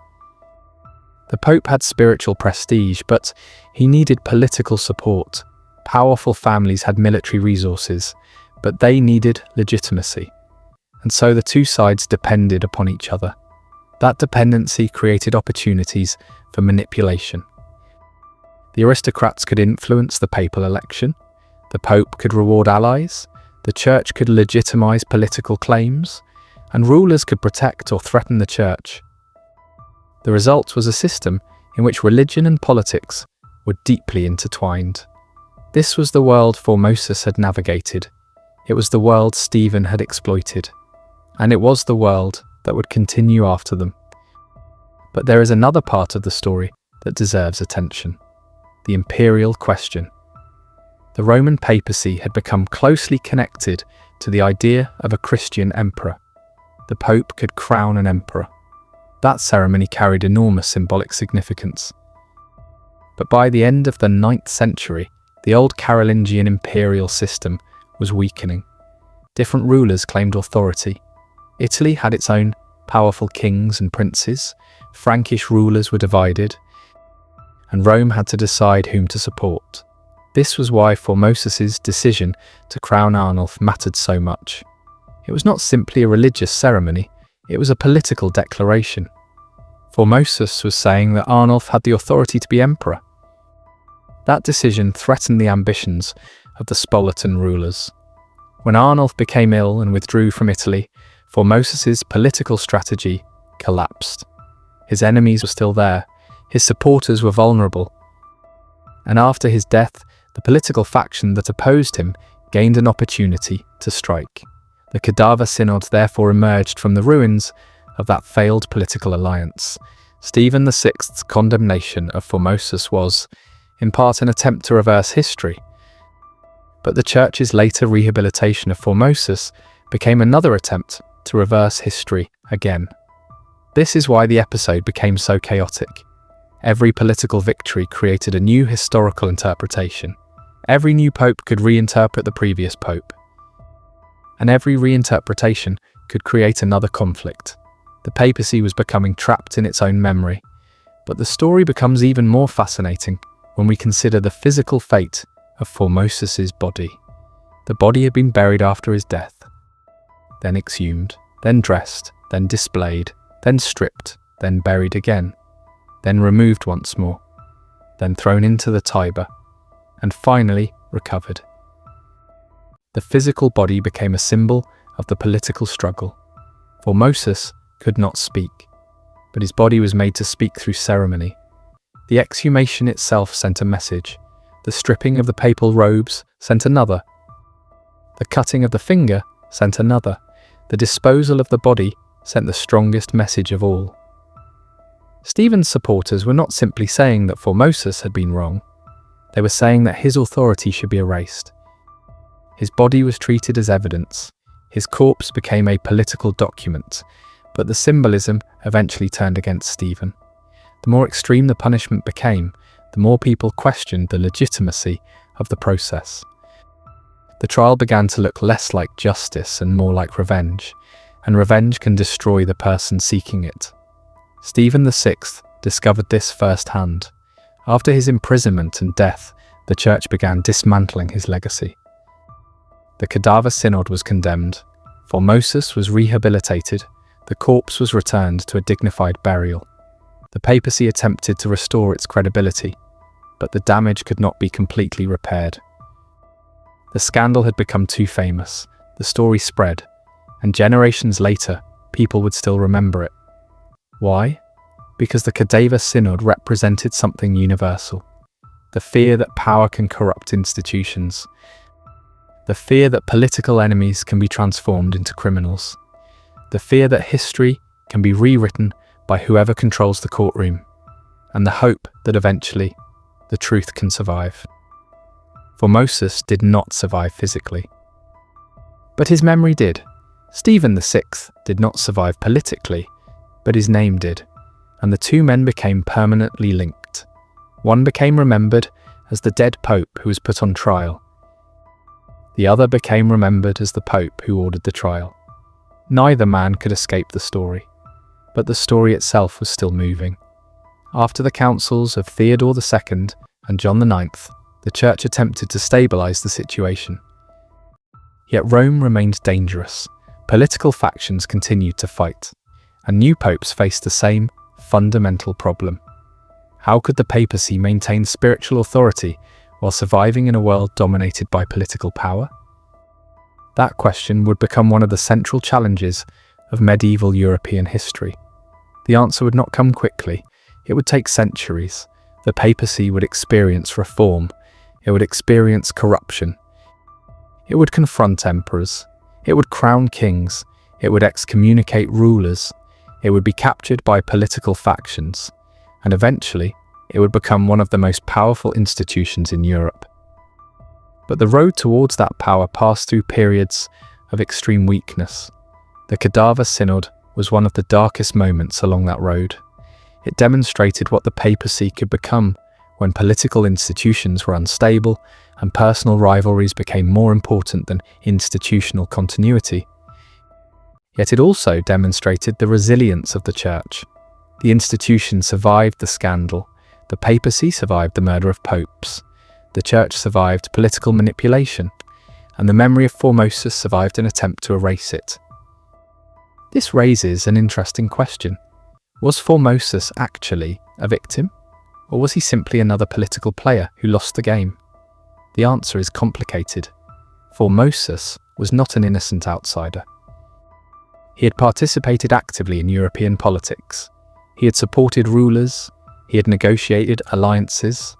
Speaker 1: The Pope had spiritual prestige, but he needed political support. Powerful families had military resources, but they needed legitimacy. And so the two sides depended upon each other. That dependency created opportunities for manipulation. The aristocrats could influence the papal election, the Pope could reward allies, the Church could legitimize political claims, and rulers could protect or threaten the Church. The result was a system in which religion and politics were deeply intertwined. This was the world Formosus had navigated. It was the world Stephen had exploited. And it was the world that would continue after them. But there is another part of the story that deserves attention: the imperial question. The Roman papacy had become closely connected to the idea of a Christian emperor. The Pope could crown an emperor. That ceremony carried enormous symbolic significance. But by the end of the 9th century, the old Carolingian imperial system was weakening. Different rulers claimed authority. Italy had its own powerful kings and princes, Frankish rulers were divided, and Rome had to decide whom to support. This was why Formosus's decision to crown Arnulf mattered so much. It was not simply a religious ceremony, it was a political declaration. Formosus was saying that Arnulf had the authority to be emperor. That decision threatened the ambitions of the Spolitan rulers. When Arnulf became ill and withdrew from Italy, Formosus's political strategy collapsed. His enemies were still there, his supporters were vulnerable, and after his death, the political faction that opposed him gained an opportunity to strike. The Cadaver Synod therefore emerged from the ruins of that failed political alliance. Stephen VI's condemnation of Formosus was, in part, an attempt to reverse history, but the Church's later rehabilitation of Formosus became another attempt to reverse history again. This is why the episode became so chaotic. Every political victory created a new historical interpretation. Every new pope could reinterpret the previous pope. And every reinterpretation could create another conflict. The papacy was becoming trapped in its own memory. But the story becomes even more fascinating when we consider the physical fate of Formosus's body. The body had been buried after his death, then exhumed, then dressed, then displayed, then stripped, then buried again, then removed once more, then thrown into the Tiber, and finally recovered. The physical body became a symbol of the political struggle. Formosus could not speak, but his body was made to speak through ceremony. The exhumation itself sent a message. The stripping of the papal robes sent another. The cutting of the finger sent another. The disposal of the body sent the strongest message of all. Stephen's supporters were not simply saying that Formosus had been wrong. They were saying that his authority should be erased. His body was treated as evidence. His corpse became a political document, but the symbolism eventually turned against Stephen. The more extreme the punishment became, the more people questioned the legitimacy of the process. The trial began to look less like justice and more like revenge, and revenge can destroy the person seeking it. Stephen VI discovered this firsthand. After his imprisonment and death, the church began dismantling his legacy. The Cadaver Synod was condemned. Formosus was rehabilitated. The corpse was returned to a dignified burial. The papacy attempted to restore its credibility, but the damage could not be completely repaired. The scandal had become too famous. The story spread, and generations later, people would still remember it. Why? Because the Cadaver Synod represented something universal. The fear that power can corrupt institutions. The fear that political enemies can be transformed into criminals. The fear that history can be rewritten by whoever controls the courtroom. And the hope that eventually, the truth can survive. Formosus did not survive physically. But his memory did. Stephen VI did not survive politically, but his name did, and the two men became permanently linked. One became remembered as the dead pope who was put on trial. The other became remembered as the pope who ordered the trial. Neither man could escape the story, but the story itself was still moving. After the councils of Theodore II and John IX, the church attempted to stabilize the situation. Yet Rome remained dangerous. Political factions continued to fight, and new popes faced the same fundamental problem. How could the papacy maintain spiritual authority while surviving in a world dominated by political power? That question would become one of the central challenges of medieval European history. The answer would not come quickly. It would take centuries. The papacy would experience reform. It would experience corruption. It would confront emperors. It would crown kings. It would excommunicate rulers. It would be captured by political factions. And eventually, it would become one of the most powerful institutions in Europe. But the road towards that power passed through periods of extreme weakness. The Cadaver Synod was one of the darkest moments along that road. It demonstrated what the papacy could become when political institutions were unstable and personal rivalries became more important than institutional continuity. Yet it also demonstrated the resilience of the church. The institution survived the scandal. The papacy survived the murder of popes. The church survived political manipulation, and the memory of Formosus survived an attempt to erase it. This raises an interesting question. Was Formosus actually a victim? Or was he simply another political player who lost the game? The answer is complicated. Formosus was not an innocent outsider. He had participated actively in European politics. He had supported rulers. He had negotiated alliances.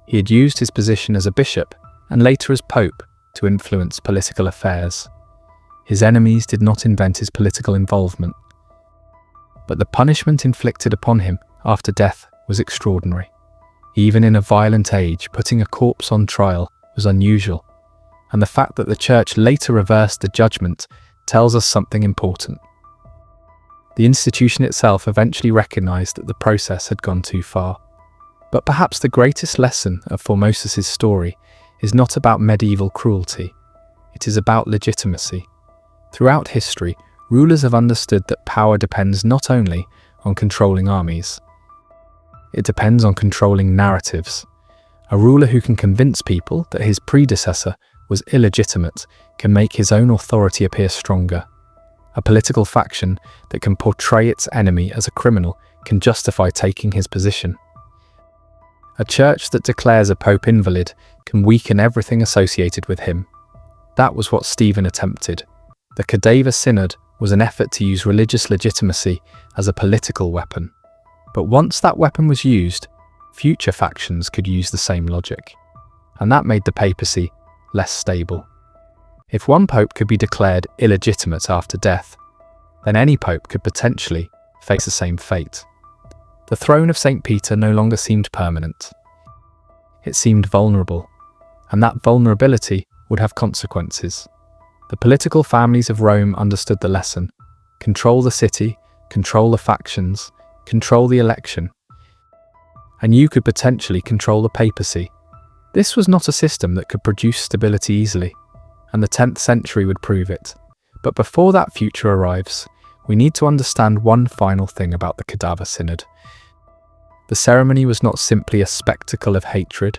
Speaker 1: He had used his position as a bishop and later as pope to influence political affairs. His enemies did not invent his political involvement. But the punishment inflicted upon him after death was extraordinary. Even in a violent age, putting a corpse on trial was unusual, and the fact that the church later reversed the judgment tells us something important. The institution itself eventually recognized that the process had gone too far. But perhaps the greatest lesson of Formosus's story is not about medieval cruelty. It is about legitimacy. Throughout history, rulers have understood that power depends not only on controlling armies. It depends on controlling narratives. A ruler who can convince people that his predecessor was illegitimate can make his own authority appear stronger. A political faction that can portray its enemy as a criminal can justify taking his position. A church that declares a pope invalid can weaken everything associated with him. That was what Stephen attempted. The Cadaver Synod was an effort to use religious legitimacy as a political weapon. But once that weapon was used, future factions could use the same logic. And that made the papacy less stable. If one pope could be declared illegitimate after death, then any pope could potentially face the same fate. The throne of St. Peter no longer seemed permanent. It seemed vulnerable, and that vulnerability would have consequences. The political families of Rome understood the lesson. Control the city, control the factions, control the election, and you could potentially control the papacy. This was not a system that could produce stability easily, and the 10th century would prove it. But before that future arrives, we need to understand one final thing about the Cadaver Synod. The ceremony was not simply a spectacle of hatred,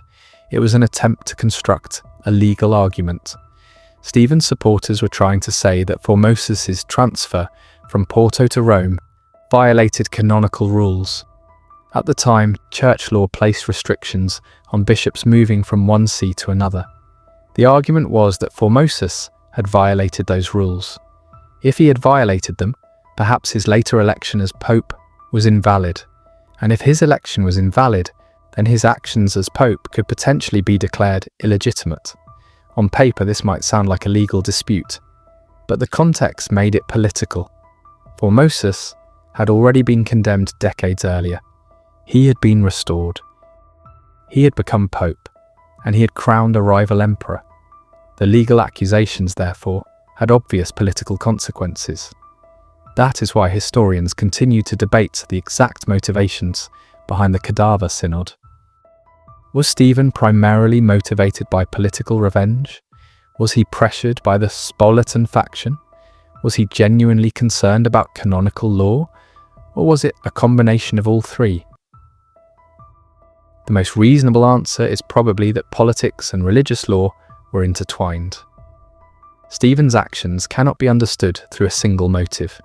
Speaker 1: it was an attempt to construct a legal argument. Stephen's supporters were trying to say that Formosus's transfer from Porto to Rome violated canonical rules. At the time, church law placed restrictions on bishops moving from one see to another. The argument was that Formosus had violated those rules. If he had violated them, perhaps his later election as pope was invalid. And if his election was invalid, then his actions as pope could potentially be declared illegitimate. On paper, this might sound like a legal dispute, but the context made it political. Formosus had already been condemned decades earlier. He had been restored. He had become pope, and he had crowned a rival emperor. The legal accusations, therefore, had obvious political consequences. That is why historians continue to debate the exact motivations behind the Cadaver Synod. Was Stephen primarily motivated by political revenge? Was he pressured by the Spolitan faction? Was he genuinely concerned about canonical law? Or was it a combination of all three? The most reasonable answer is probably that politics and religious law were intertwined. Stephen's actions cannot be understood through a single motive.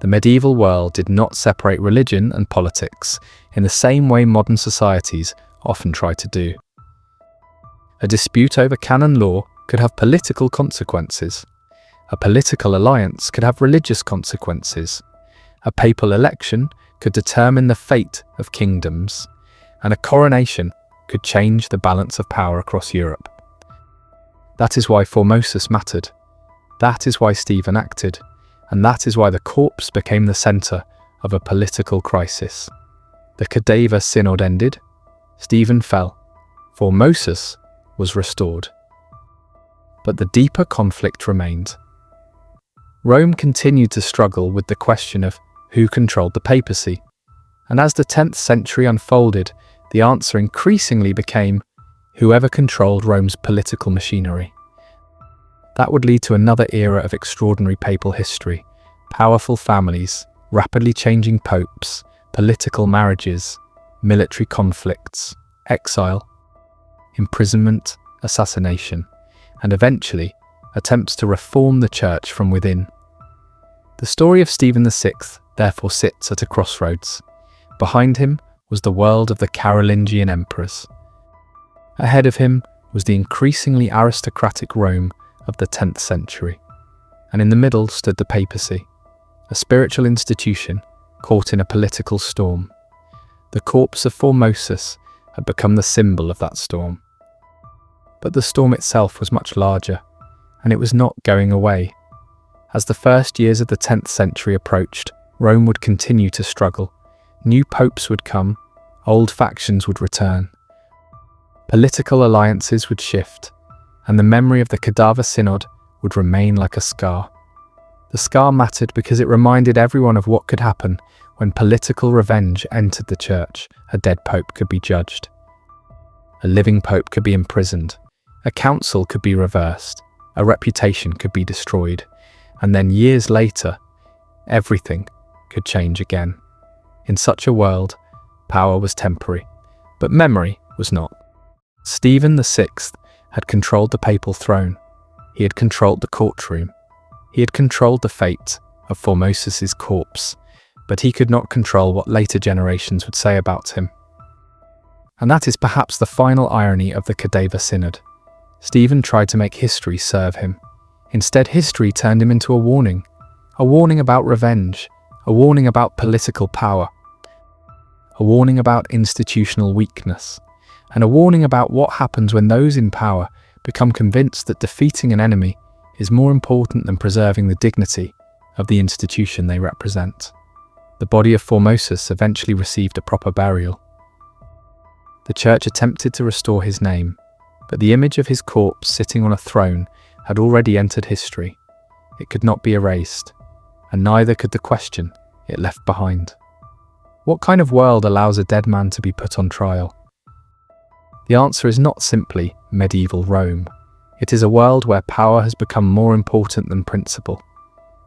Speaker 1: The medieval world did not separate religion and politics in the same way modern societies often try to do. A dispute over canon law could have political consequences. A political alliance could have religious consequences. A papal election could determine the fate of kingdoms, and a coronation could change the balance of power across Europe. That is why Formosus mattered. That is why Stephen acted. And that is why the corpse became the centre of a political crisis. The Cadaver Synod ended, Stephen fell, Formosus was restored. But the deeper conflict remained. Rome continued to struggle with the question of who controlled the papacy, and as the 10th century unfolded, the answer increasingly became whoever controlled Rome's political machinery. That would lead to another era of extraordinary papal history: powerful families, rapidly changing popes, political marriages, military conflicts, exile, imprisonment, assassination, and eventually attempts to reform the church from within. The story of Stephen VI therefore sits at a crossroads. Behind him was the world of the Carolingian emperors. Ahead of him was the increasingly aristocratic Rome of the 10th century, and in the middle stood the papacy, a spiritual institution caught in a political storm. The corpse of Formosus had become the symbol of that storm. But the storm itself was much larger, and it was not going away. As the first years of the 10th century approached, Rome would continue to struggle. New popes would come, old factions would return. Political alliances would shift, and the memory of the Cadaver Synod would remain like a scar. The scar mattered because it reminded everyone of what could happen when political revenge entered the church. A dead pope could be judged. A living pope could be imprisoned. A council could be reversed. A reputation could be destroyed. And then years later, everything could change again. In such a world, power was temporary, but memory was not. Stephen VI had controlled the papal throne. He had controlled the courtroom. He had controlled the fate of Formosus's corpse, but he could not control what later generations would say about him. And that is perhaps the final irony of the Cadaver Synod. Stephen tried to make history serve him. Instead, history turned him into a warning about revenge, a warning about political power, a warning about institutional weakness, and a warning about what happens when those in power become convinced that defeating an enemy is more important than preserving the dignity of the institution they represent. The body of Formosus eventually received a proper burial. The church attempted to restore his name, but the image of his corpse sitting on a throne had already entered history. It could not be erased, and neither could the question it left behind. What kind of world allows a dead man to be put on trial? The answer is not simply medieval Rome. It is a world where power has become more important than principle.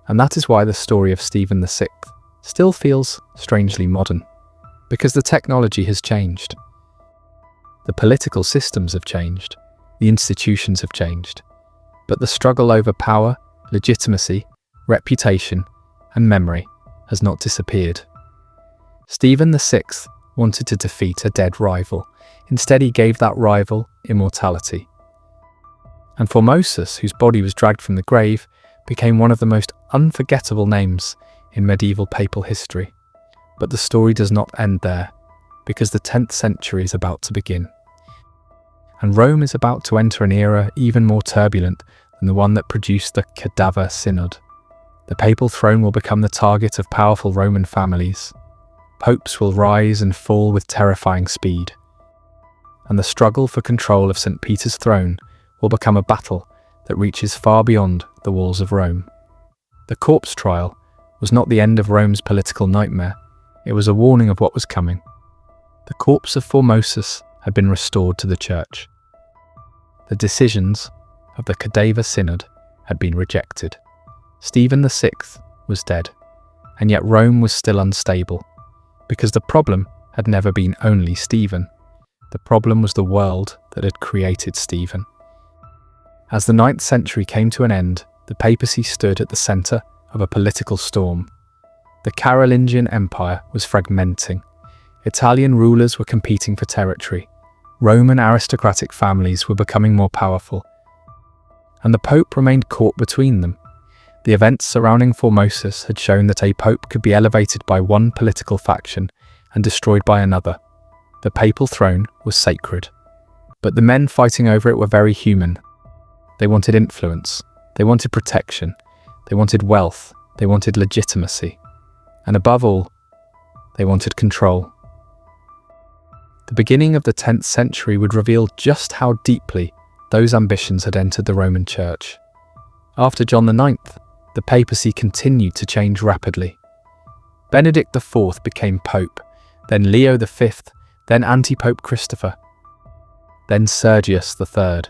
Speaker 1: And that is why the story of Stephen VI still feels strangely modern, because the technology has changed. The political systems have changed, the institutions have changed, but the struggle over power, legitimacy, reputation, and memory has not disappeared. Stephen VI wanted to defeat a dead rival. Instead, he gave that rival immortality. And Formosus, whose body was dragged from the grave, became one of the most unforgettable names in medieval papal history. But the story does not end there, because the 10th century is about to begin. And Rome is about to enter an era even more turbulent than the one that produced the Cadaver Synod. The papal throne will become the target of powerful Roman families. Popes will rise and fall with terrifying speed. And the struggle for control of St. Peter's throne will become a battle that reaches far beyond the walls of Rome. The corpse trial was not the end of Rome's political nightmare, it was a warning of what was coming. The corpse of Formosus had been restored to the church. The decisions of the Cadaver Synod had been rejected. Stephen VI was dead, and yet Rome was still unstable, because the problem had never been only Stephen. The problem was the world that had created Stephen. As the 9th century came to an end, the papacy stood at the centre of a political storm. The Carolingian Empire was fragmenting. Italian rulers were competing for territory. Roman aristocratic families were becoming more powerful. And the Pope remained caught between them. The events surrounding Formosus had shown that a pope could be elevated by one political faction and destroyed by another. The papal throne was sacred. But the men fighting over it were very human. They wanted influence, they wanted protection, they wanted wealth, they wanted legitimacy, and above all, they wanted control. The beginning of the 10th century would reveal just how deeply those ambitions had entered the Roman Church. After John IX, the papacy continued to change rapidly. Benedict IV became Pope, then Leo V, then Anti-Pope Christopher, then Sergius III.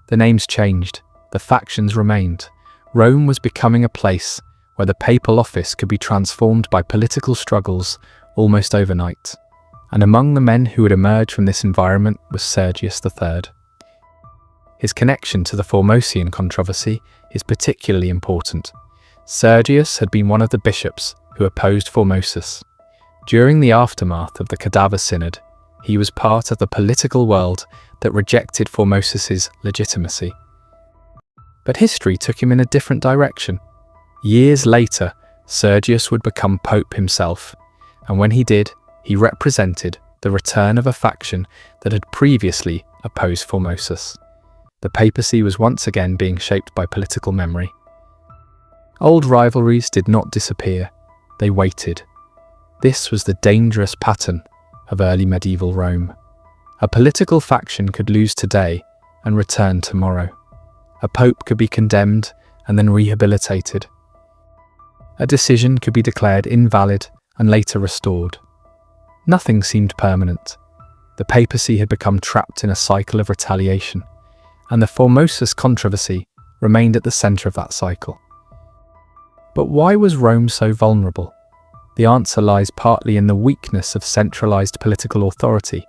Speaker 1: The names changed, the factions remained. Rome was becoming a place where the papal office could be transformed by political struggles almost overnight. And among the men who would emerge from this environment was Sergius III. His connection to the Formosian controversy is particularly important. Sergius had been one of the bishops who opposed Formosus. During the aftermath of the Cadaver Synod, he was part of the political world that rejected Formosus's legitimacy. But history took him in a different direction. Years later, Sergius would become Pope himself, and when he did, he represented the return of a faction that had previously opposed Formosus. The papacy was once again being shaped by political memory. Old rivalries did not disappear, they waited. This was the dangerous pattern of early medieval Rome. A political faction could lose today and return tomorrow. A pope could be condemned and then rehabilitated. A decision could be declared invalid and later restored. Nothing seemed permanent. The papacy had become trapped in a cycle of retaliation, and the Formosus controversy remained at the centre of that cycle. But why was Rome so vulnerable? The answer lies partly in the weakness of centralised political authority.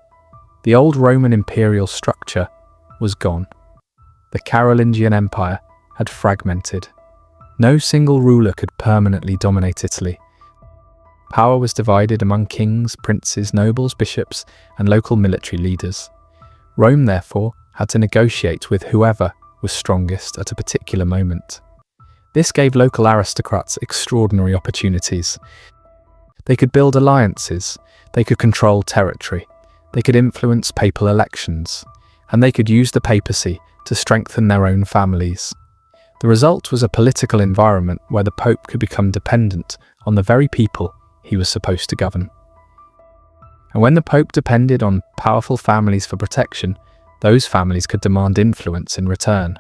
Speaker 1: The old Roman imperial structure was gone. The Carolingian Empire had fragmented. No single ruler could permanently dominate Italy. Power was divided among kings, princes, nobles, bishops, and local military leaders. Rome, therefore, had to negotiate with whoever was strongest at a particular moment. This gave local aristocrats extraordinary opportunities. They could build alliances, they could control territory, they could influence papal elections, and they could use the papacy to strengthen their own families. The result was a political environment where the Pope could become dependent on the very people he was supposed to govern. And when the Pope depended on powerful families for protection, those families could demand influence in return.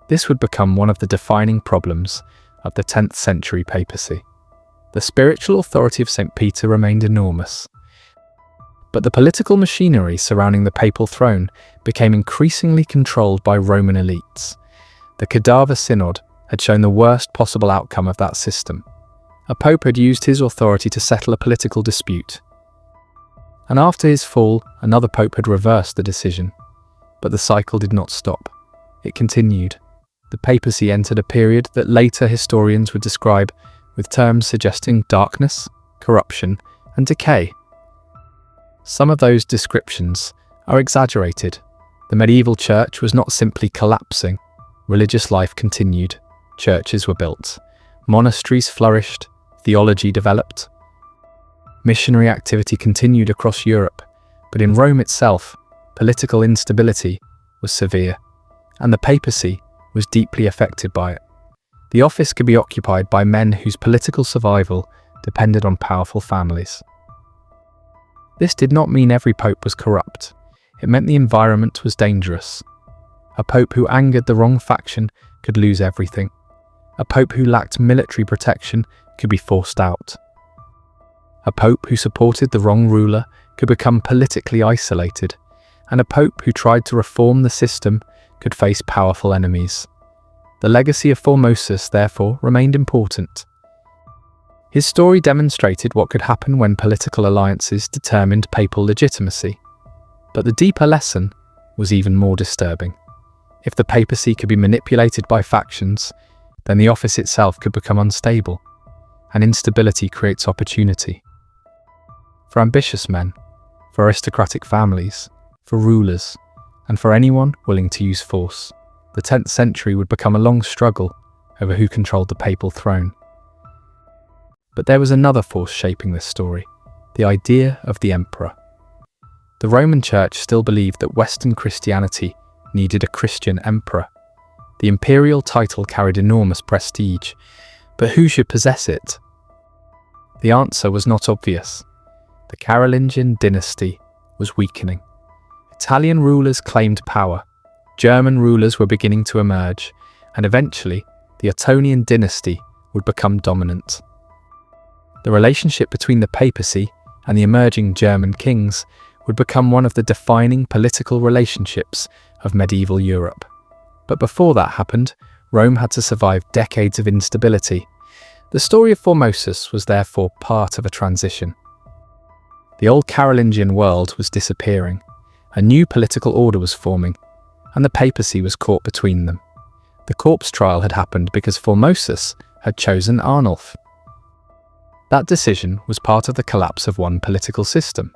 Speaker 1: This would become one of the defining problems of the 10th century papacy. The spiritual authority of St. Peter remained enormous, but the political machinery surrounding the papal throne became increasingly controlled by Roman elites. The Cadaver Synod had shown the worst possible outcome of that system. A pope had used his authority to settle a political dispute, and after his fall, another pope had reversed the decision. But the cycle did not stop. It continued. The papacy entered a period that later historians would describe with terms suggesting darkness, corruption, and decay. Some of those descriptions are exaggerated. The medieval church was not simply collapsing. Religious life continued. Churches were built. Monasteries flourished. Theology developed. Missionary activity continued across Europe, but in Rome itself, political instability was severe, and the papacy was deeply affected by it. The office could be occupied by men whose political survival depended on powerful families. This did not mean every pope was corrupt. It meant the environment was dangerous. A pope who angered the wrong faction could lose everything. A pope who lacked military protection could be forced out. A pope who supported the wrong ruler could become politically isolated, and a pope who tried to reform the system could face powerful enemies. The legacy of Formosus, therefore, remained important. His story demonstrated what could happen when political alliances determined papal legitimacy. But the deeper lesson was even more disturbing. If the papacy could be manipulated by factions, then the office itself could become unstable, and instability creates opportunity. For ambitious men, for aristocratic families, for rulers, and for anyone willing to use force, the 10th century would become a long struggle over who controlled the papal throne. But there was another force shaping this story, the idea of the emperor. The Roman Church still believed that Western Christianity needed a Christian emperor. The imperial title carried enormous prestige, but who should possess it? The answer was not obvious. The Carolingian dynasty was weakening. Italian rulers claimed power, German rulers were beginning to emerge, and eventually the Ottonian dynasty would become dominant. The relationship between the papacy and the emerging German kings would become one of the defining political relationships of medieval Europe. But before that happened, Rome had to survive decades of instability. The story of Formosus was therefore part of a transition. The old Carolingian world was disappearing, a new political order was forming, and the papacy was caught between them. The corpse trial had happened because Formosus had chosen Arnulf. That decision was part of the collapse of one political system.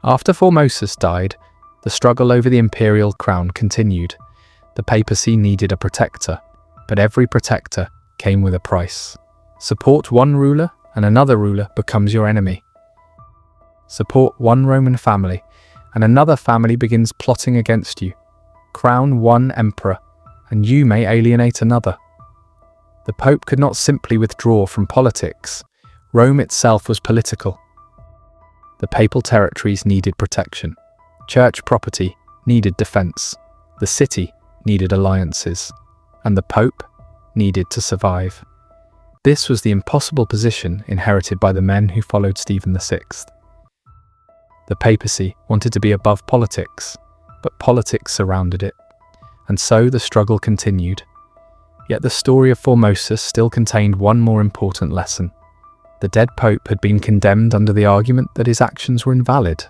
Speaker 1: After Formosus died, the struggle over the imperial crown continued. The papacy needed a protector, but every protector came with a price. Support one ruler and another ruler becomes your enemy. Support one Roman family and another family begins plotting against you. Crown one emperor and you may alienate another. The Pope could not simply withdraw from politics. Rome itself was political. The papal territories needed protection. Church property needed defense. The city needed alliances. And the Pope needed to survive. This was the impossible position inherited by the men who followed Stephen VI. The papacy wanted to be above politics, but politics surrounded it. And so the struggle continued. Yet the story of Formosus still contained one more important lesson. The dead pope had been condemned under the argument that his actions were invalid.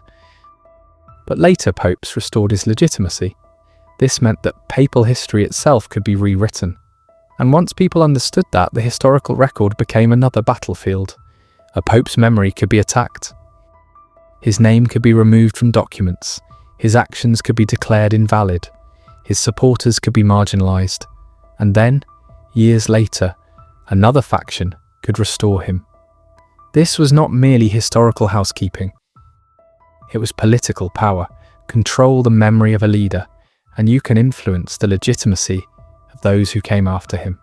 Speaker 1: But later popes restored his legitimacy. This meant that papal history itself could be rewritten. And once people understood that, the historical record became another battlefield. A pope's memory could be attacked. His name could be removed from documents. His actions could be declared invalid. His supporters could be marginalized. And then, years later, another faction could restore him. This was not merely historical housekeeping. It was political power. Control the memory of a leader, and you can influence the legitimacy of those who came after him.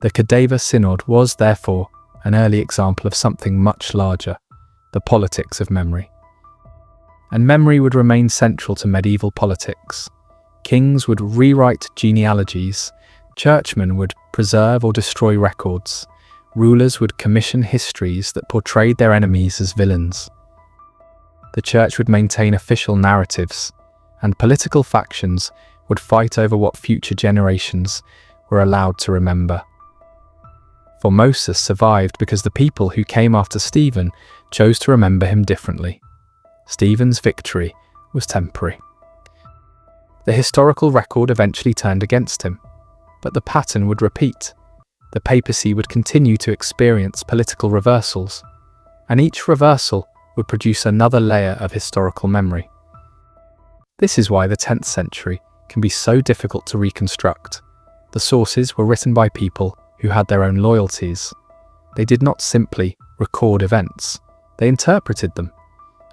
Speaker 1: The Cadaver Synod was, therefore, an early example of something much larger, the politics of memory. And memory would remain central to medieval politics. Kings would rewrite genealogies, churchmen would preserve or destroy records, rulers would commission histories that portrayed their enemies as villains. The church would maintain official narratives, and political factions would fight over what future generations were allowed to remember. Formosus survived because the people who came after Stephen chose to remember him differently. Stephen's victory was temporary. The historical record eventually turned against him, but the pattern would repeat. The papacy would continue to experience political reversals, and each reversal would produce another layer of historical memory. This is why the 10th century can be so difficult to reconstruct. The sources were written by people who had their own loyalties. They did not simply record events, they interpreted them.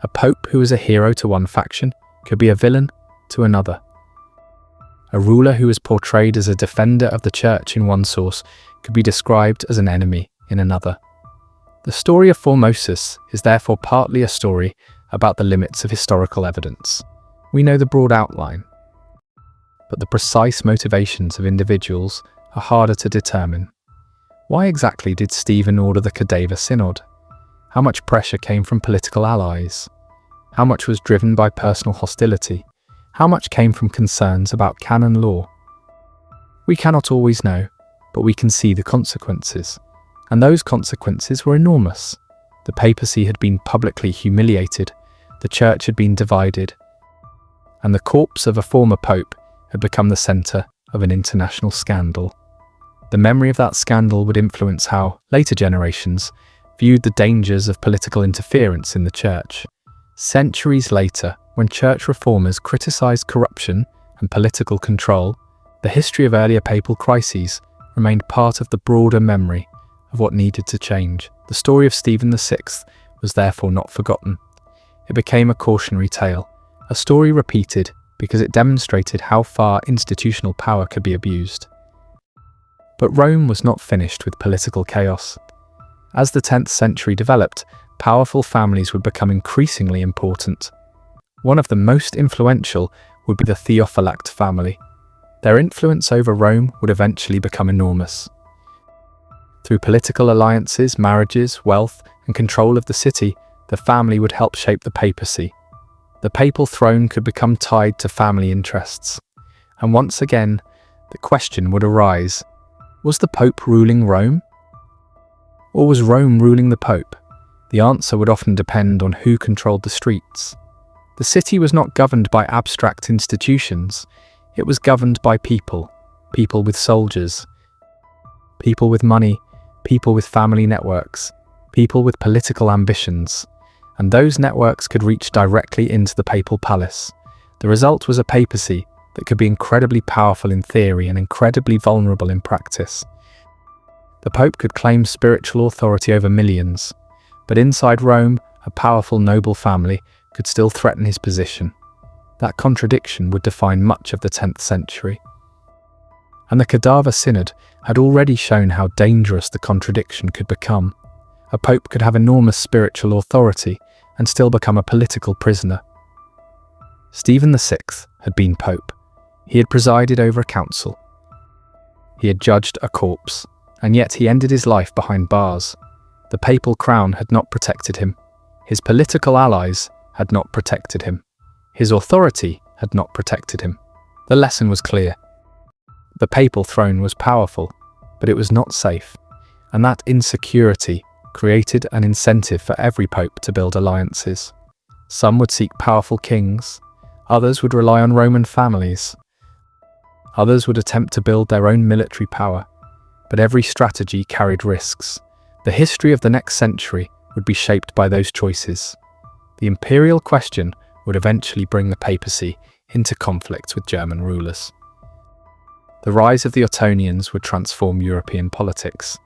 Speaker 1: A pope who was a hero to one faction could be a villain to another. A ruler who was portrayed as a defender of the church in one source could be described as an enemy in another. The story of Formosus is therefore partly a story about the limits of historical evidence. We know the broad outline, but the precise motivations of individuals are harder to determine. Why exactly did Stephen order the Cadaver Synod? How much pressure came from political allies? How much was driven by personal hostility? How much came from concerns about canon law? We cannot always know, but we can see the consequences. And those consequences were enormous. The papacy had been publicly humiliated, the church had been divided, and the corpse of a former pope had become the centre of an international scandal. The memory of that scandal would influence how later generations viewed the dangers of political interference in the church. Centuries later, when church reformers criticised corruption and political control, the history of earlier papal crises remained part of the broader memory of what needed to change. The story of Stephen VI was therefore not forgotten. It became a cautionary tale, a story repeated because it demonstrated how far institutional power could be abused. But Rome was not finished with political chaos. As the 10th century developed, powerful families would become increasingly important. One of the most influential would be the Theophylact family. Their influence over Rome would eventually become enormous. Through political alliances, marriages, wealth, and control of the city, the family would help shape the papacy. The papal throne could become tied to family interests. And once again, the question would arise, was the Pope ruling Rome? Or was Rome ruling the Pope? The answer would often depend on who controlled the streets. The city was not governed by abstract institutions. It was governed by people with soldiers, people with money, people with family networks, people with political ambitions, and those networks could reach directly into the papal palace. The result was a papacy that could be incredibly powerful in theory and incredibly vulnerable in practice. The Pope could claim spiritual authority over millions, but inside Rome, a powerful noble family could still threaten his position. That contradiction would define much of the 10th century. And the Cadaver Synod had already shown how dangerous the contradiction could become. A pope could have enormous spiritual authority and still become a political prisoner. Stephen VI had been pope. He had presided over a council. He had judged a corpse, and yet he ended his life behind bars. The papal crown had not protected him. His political allies had not protected him. His authority had not protected him. The lesson was clear. The papal throne was powerful, but it was not safe, and that insecurity created an incentive for every pope to build alliances. Some would seek powerful kings, others would rely on Roman families, others would attempt to build their own military power, but every strategy carried risks. The history of the next century would be shaped by those choices. The imperial question would eventually bring the papacy into conflict with German rulers. The rise of the Ottonians would transform European politics,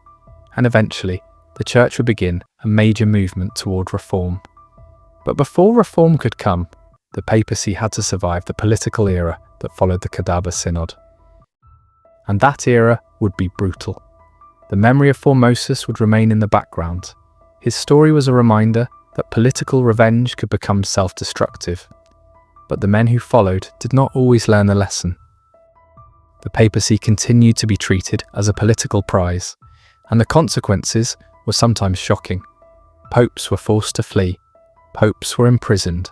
Speaker 1: and eventually the Church would begin a major movement toward reform. But before reform could come, the papacy had to survive the political era that followed the Cadaver Synod. And that era would be brutal. The memory of Formosus would remain in the background. His story was a reminder that political revenge could become self-destructive. But the men who followed did not always learn the lesson. The papacy continued to be treated as a political prize, and the consequences were sometimes shocking. Popes were forced to flee, popes were imprisoned,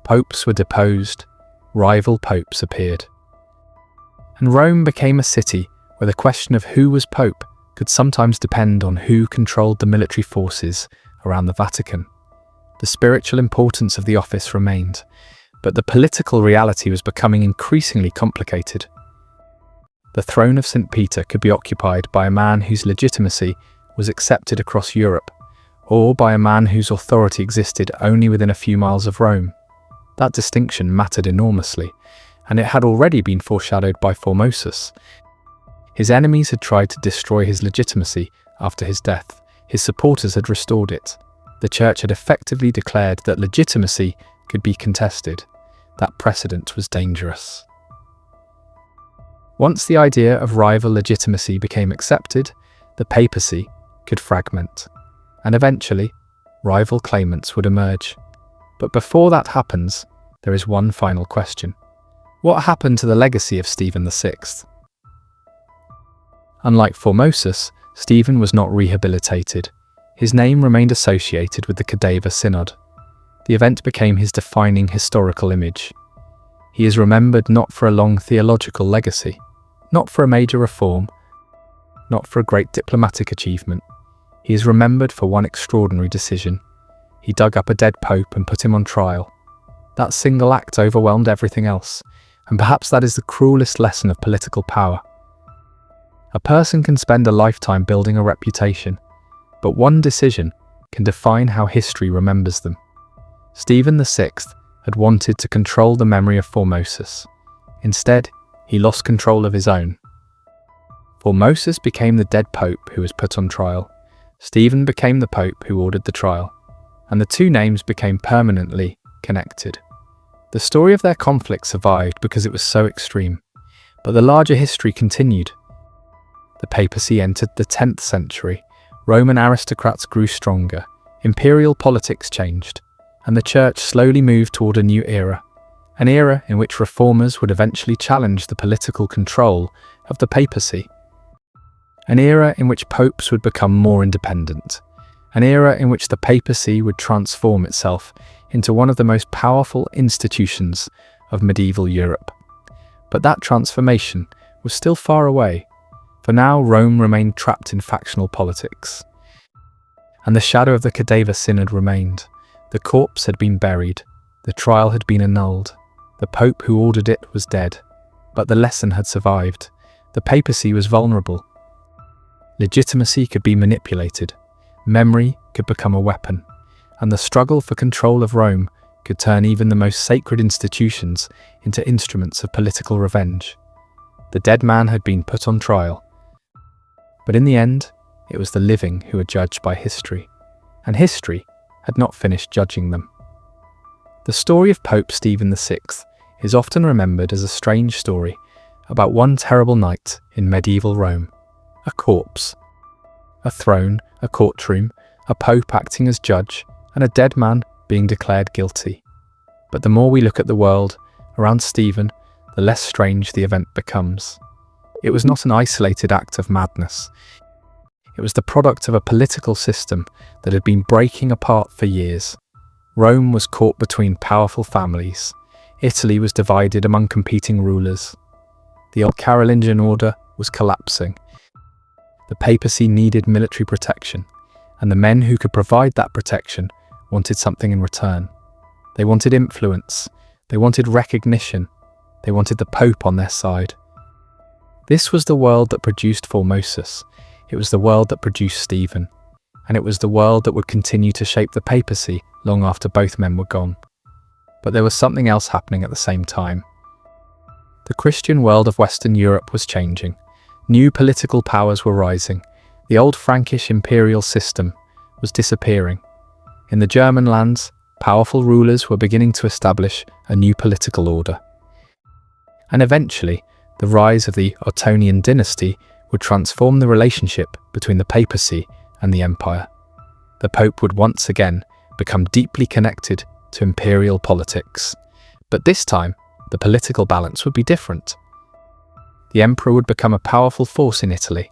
Speaker 1: popes were deposed, rival popes appeared. And Rome became a city where the question of who was pope could sometimes depend on who controlled the military forces around the Vatican. The spiritual importance of the office remained, but the political reality was becoming increasingly complicated. The throne of St. Peter could be occupied by a man whose legitimacy was accepted across Europe, or by a man whose authority existed only within a few miles of Rome. That distinction mattered enormously, and it had already been foreshadowed by Formosus. His enemies had tried to destroy his legitimacy after his death. His supporters had restored it. The Church had effectively declared that legitimacy could be contested. That precedent was dangerous. Once the idea of rival legitimacy became accepted, the papacy could fragment, and eventually, rival claimants would emerge. But before that happens, there is one final question. What happened to the legacy of Stephen VI? Unlike Formosus, Stephen was not rehabilitated. His name remained associated with the Cadaver Synod. The event became his defining historical image. He is remembered not for a long theological legacy, not for a major reform, not for a great diplomatic achievement. He is remembered for one extraordinary decision. He dug up a dead pope and put him on trial. That single act overwhelmed everything else, and perhaps that is the cruelest lesson of political power. A person can spend a lifetime building a reputation, but one decision can define how history remembers them. Stephen VI had wanted to control the memory of Formosus. Instead, he lost control of his own. Formosus became the dead pope who was put on trial. Stephen became the pope who ordered the trial, and the two names became permanently connected. The story of their conflict survived because it was so extreme, but the larger history continued. The papacy entered the 10th century. Roman aristocrats grew stronger, imperial politics changed, and the Church slowly moved toward a new era, an era in which reformers would eventually challenge the political control of the papacy. An era in which popes would become more independent, an era in which the papacy would transform itself into one of the most powerful institutions of medieval Europe. But that transformation was still far away. For now, Rome remained trapped in factional politics. And the shadow of the Cadaver Synod remained. The corpse had been buried. The trial had been annulled. The pope who ordered it was dead. But the lesson had survived. The papacy was vulnerable. Legitimacy could be manipulated. Memory could become a weapon. And the struggle for control of Rome could turn even the most sacred institutions into instruments of political revenge. The dead man had been put on trial. But in the end, it was the living who were judged by history, and history had not finished judging them. The story of Pope Stephen VI is often remembered as a strange story about one terrible night in medieval Rome. A corpse, a throne, a courtroom, a pope acting as judge, and a dead man being declared guilty. But the more we look at the world around Stephen, the less strange the event becomes. It was not an isolated act of madness. It was the product of a political system that had been breaking apart for years. Rome was caught between powerful families. Italy was divided among competing rulers. The old Carolingian order was collapsing. The papacy needed military protection, and the men who could provide that protection wanted something in return. They wanted influence. They wanted recognition. They wanted the Pope on their side. This was the world that produced Formosus. It was the world that produced Stephen. and it was the world that would continue to shape the papacy long after both men were gone. But there was something else happening at the same time. The Christian world of Western Europe was changing. New political powers were rising. The old Frankish imperial system was disappearing. In the German lands, powerful rulers were beginning to establish a new political order. And eventually, the rise of the Ottonian dynasty would transform the relationship between the papacy and the empire. The Pope would once again become deeply connected to imperial politics. But this time, the political balance would be different. The emperor would become a powerful force in Italy,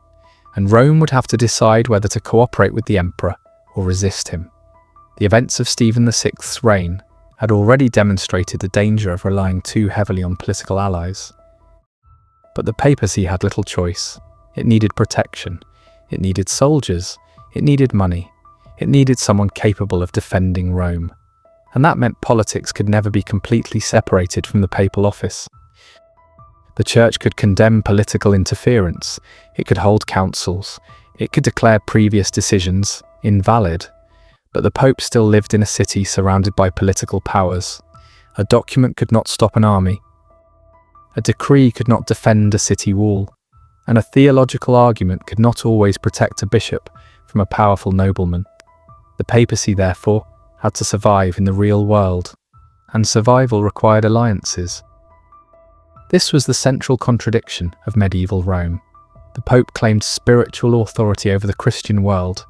Speaker 1: and Rome would have to decide whether to cooperate with the emperor or resist him. The events of Stephen VI's reign had already demonstrated the danger of relying too heavily on political allies. But the papacy had little choice. It needed protection. It needed soldiers. It needed money. It needed someone capable of defending Rome. And that meant politics could never be completely separated from the papal office. The Church could condemn political interference. It could hold councils. It could declare previous decisions invalid. But the Pope still lived in a city surrounded by political powers. A document could not stop an army. A decree could not defend a city wall. And a theological argument could not always protect a bishop from a powerful nobleman. The papacy, therefore, had to survive in the real world, and survival required alliances. This was the central contradiction of medieval Rome. The Pope claimed spiritual authority over the Christian world,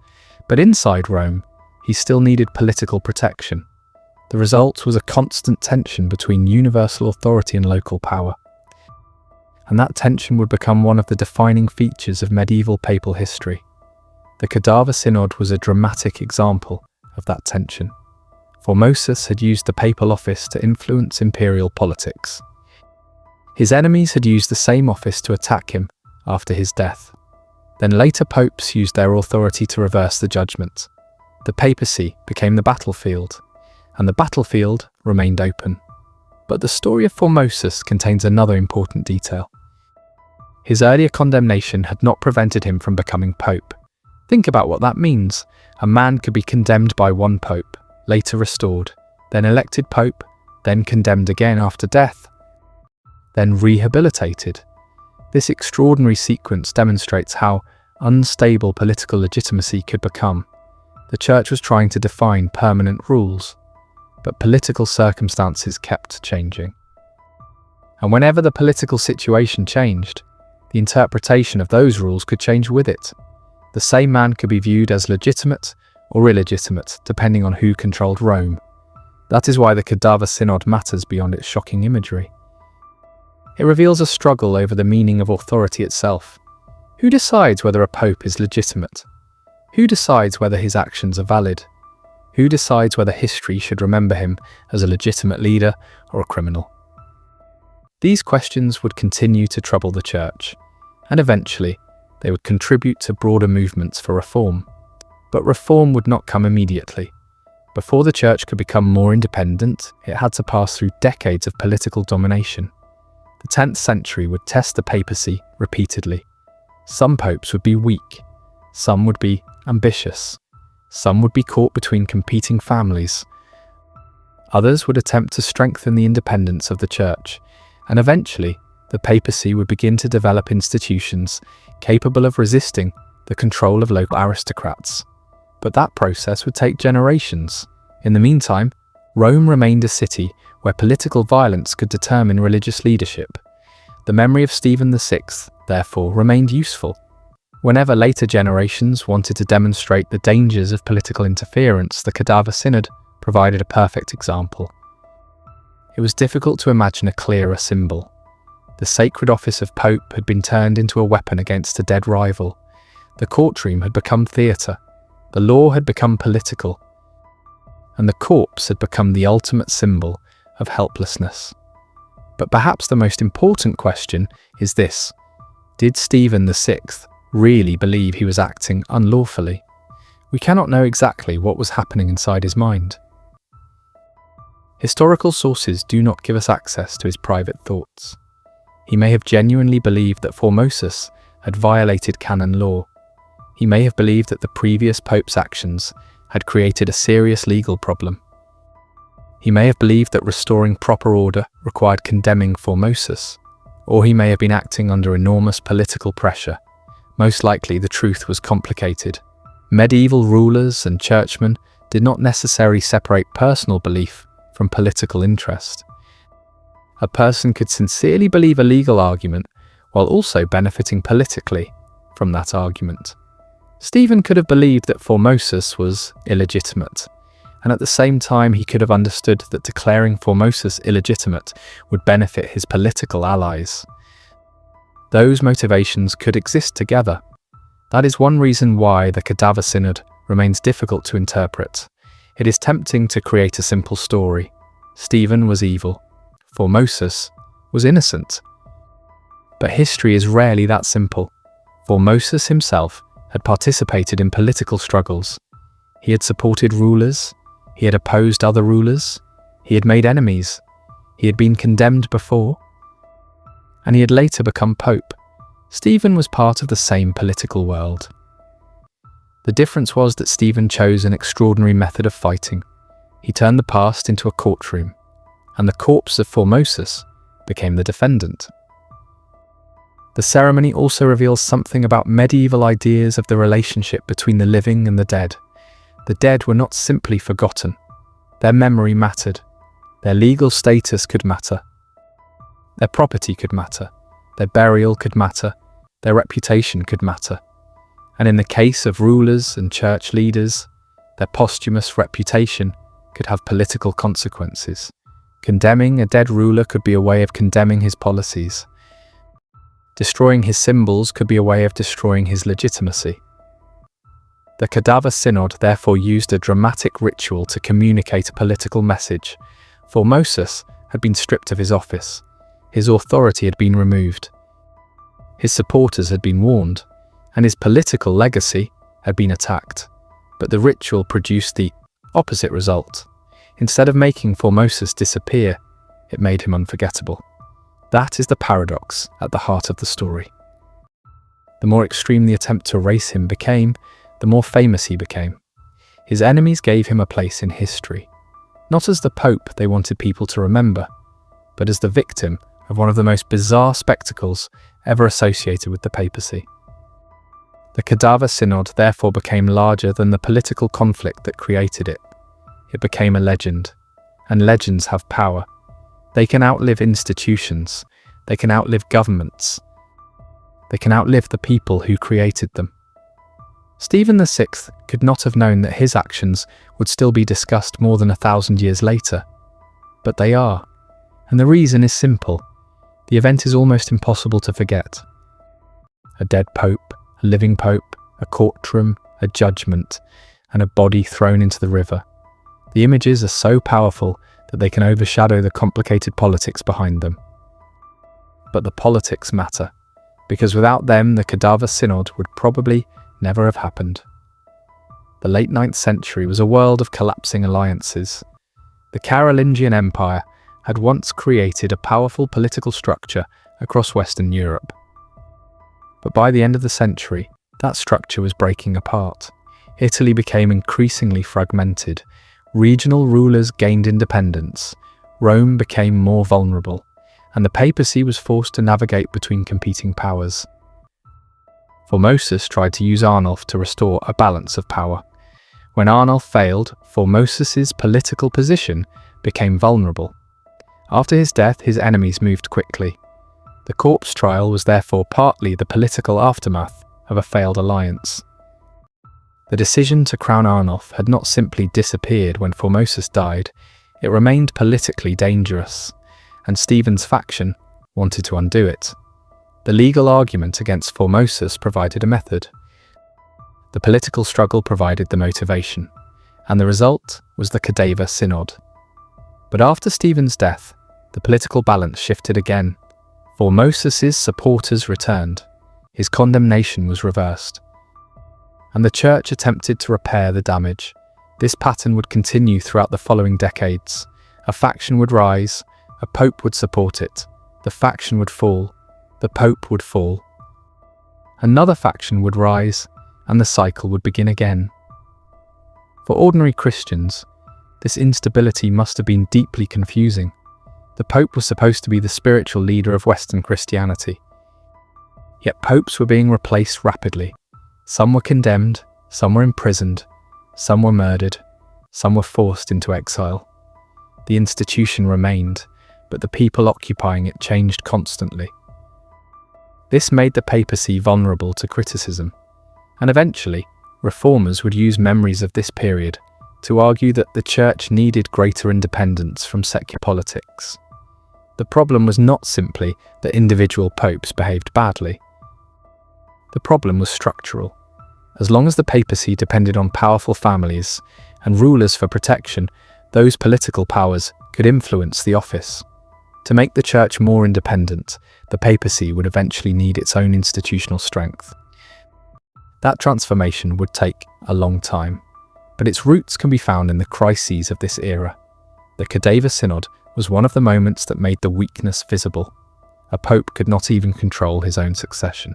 Speaker 1: but inside Rome, he still needed political protection. The result was a constant tension between universal authority and local power. And that tension would become one of the defining features of medieval papal history. The Cadaver Synod was a dramatic example of that tension. Formosus had used the papal office to influence imperial politics. His enemies had used the same office to attack him after his death. Then later popes used their authority to reverse the judgment. The papacy became the battlefield, and the battlefield remained open. But the story of Formosus contains another important detail. His earlier condemnation had not prevented him from becoming pope. Think about what that means. A man could be condemned by one pope, later restored, then elected pope, then condemned again after death, then rehabilitated. This extraordinary sequence demonstrates how unstable political legitimacy could become. The Church was trying to define permanent rules, but political circumstances kept changing. And whenever the political situation changed, the interpretation of those rules could change with it. The same man could be viewed as legitimate or illegitimate, depending on who controlled Rome. That is why the Cadaver Synod matters beyond its shocking imagery. It reveals a struggle over the meaning of authority itself. Who decides whether a pope is legitimate? Who decides whether his actions are valid? Who decides whether history should remember him as a legitimate leader or a criminal? These questions would continue to trouble the Church, and eventually they would contribute to broader movements for reform. But reform would not come immediately. Before the Church could become more independent, it had to pass through decades of political domination. The 10th century would test the papacy repeatedly. Some popes would be weak, some would be ambitious, some would be caught between competing families. Others would attempt to strengthen the independence of the Church, and eventually the papacy would begin to develop institutions capable of resisting the control of local aristocrats. But that process would take generations. In the meantime, Rome remained a city where political violence could determine religious leadership. The memory of Stephen VI, therefore, remained useful. Whenever later generations wanted to demonstrate the dangers of political interference, the Cadaver Synod provided a perfect example. It was difficult to imagine a clearer symbol. The sacred office of Pope had been turned into a weapon against a dead rival. The courtroom had become theatre. The law had become political. And the corpse had become the ultimate symbol of helplessness. But perhaps the most important question is this: did Stephen VI really believe he was acting unlawfully? We cannot know exactly what was happening inside his mind. Historical sources do not give us access to his private thoughts. He may have genuinely believed that Formosus had violated canon law. He may have believed that the previous pope's actions had created a serious legal problem. He may have believed that restoring proper order required condemning Formosus, or he may have been acting under enormous political pressure. Most likely, the truth was complicated. Medieval rulers and churchmen did not necessarily separate personal belief from political interest. A person could sincerely believe a legal argument while also benefiting politically from that argument. Stephen could have believed that Formosus was illegitimate, and at the same time he could have understood that declaring Formosus illegitimate would benefit his political allies. Those motivations could exist together. That is one reason why the Cadaver Synod remains difficult to interpret. It is tempting to create a simple story. Stephen was evil. Formosus was innocent. But history is rarely that simple. Formosus himself had participated in political struggles. He had supported rulers. He had opposed other rulers. He had made enemies. He had been condemned before. And he had later become pope. Stephen was part of the same political world. The difference was that Stephen chose an extraordinary method of fighting. He turned the past into a courtroom, and the corpse of Formosus became the defendant. The ceremony also reveals something about medieval ideas of the relationship between the living and the dead. The dead were not simply forgotten. Their memory mattered. Their legal status could matter. Their property could matter. Their burial could matter. Their reputation could matter. And in the case of rulers and church leaders, their posthumous reputation could have political consequences. Condemning a dead ruler could be a way of condemning his policies. Destroying his symbols could be a way of destroying his legitimacy. The Cadaver Synod therefore used a dramatic ritual to communicate a political message. Formosus had been stripped of his office. His authority had been removed. His supporters had been warned, and his political legacy had been attacked. But the ritual produced the opposite result. Instead of making Formosus disappear, it made him unforgettable. That is the paradox at the heart of the story. The more extreme the attempt to erase him became, the more famous he became. His enemies gave him a place in history, not as the Pope they wanted people to remember, but as the victim of one of the most bizarre spectacles ever associated with the papacy. The Cadaver Synod therefore became larger than the political conflict that created it. It became a legend, and legends have power. They can outlive institutions. They can outlive governments. They can outlive the people who created them. Stephen VI could not have known that his actions would still be discussed more than 1,000 years later. But they are. And the reason is simple. The event is almost impossible to forget. A dead pope, a living pope, a courtroom, a judgment, and a body thrown into the river. The images are so powerful that they can overshadow the complicated politics behind them. But the politics matter, because without them the Cadaver Synod would probably never have happened. The late 9th century was a world of collapsing alliances. The Carolingian Empire had once created a powerful political structure across Western Europe. But by the end of the century, that structure was breaking apart. Italy became increasingly fragmented. Regional rulers gained independence, Rome became more vulnerable, and the papacy was forced to navigate between competing powers. Formosus tried to use Arnulf to restore a balance of power. When Arnulf failed, Formosus's political position became vulnerable. After his death, his enemies moved quickly. The corpse trial was therefore partly the political aftermath of a failed alliance. The decision to crown Arnulf had not simply disappeared when Formosus died, it remained politically dangerous, and Stephen's faction wanted to undo it. The legal argument against Formosus provided a method. The political struggle provided the motivation, and the result was the Cadaver Synod. But after Stephen's death, the political balance shifted again. Formosus's supporters returned. His condemnation was reversed. And the church attempted to repair the damage. This pattern would continue throughout the following decades. A faction would rise, a pope would support it, the faction would fall, the pope would fall. Another faction would rise, and the cycle would begin again. For ordinary Christians, this instability must have been deeply confusing. The Pope was supposed to be the spiritual leader of Western Christianity. Yet popes were being replaced rapidly. Some were condemned, some were imprisoned, some were murdered, some were forced into exile. The institution remained, but the people occupying it changed constantly. This made the papacy vulnerable to criticism, and eventually, reformers would use memories of this period to argue that the Church needed greater independence from secular politics. The problem was not simply that individual popes behaved badly. The problem was structural. As long as the papacy depended on powerful families and rulers for protection, those political powers could influence the office. To make the Church more independent, the papacy would eventually need its own institutional strength. That transformation would take a long time, but its roots can be found in the crises of this era. The Cadaver Synod was one of the moments that made the weakness visible. A pope could not even control his own succession.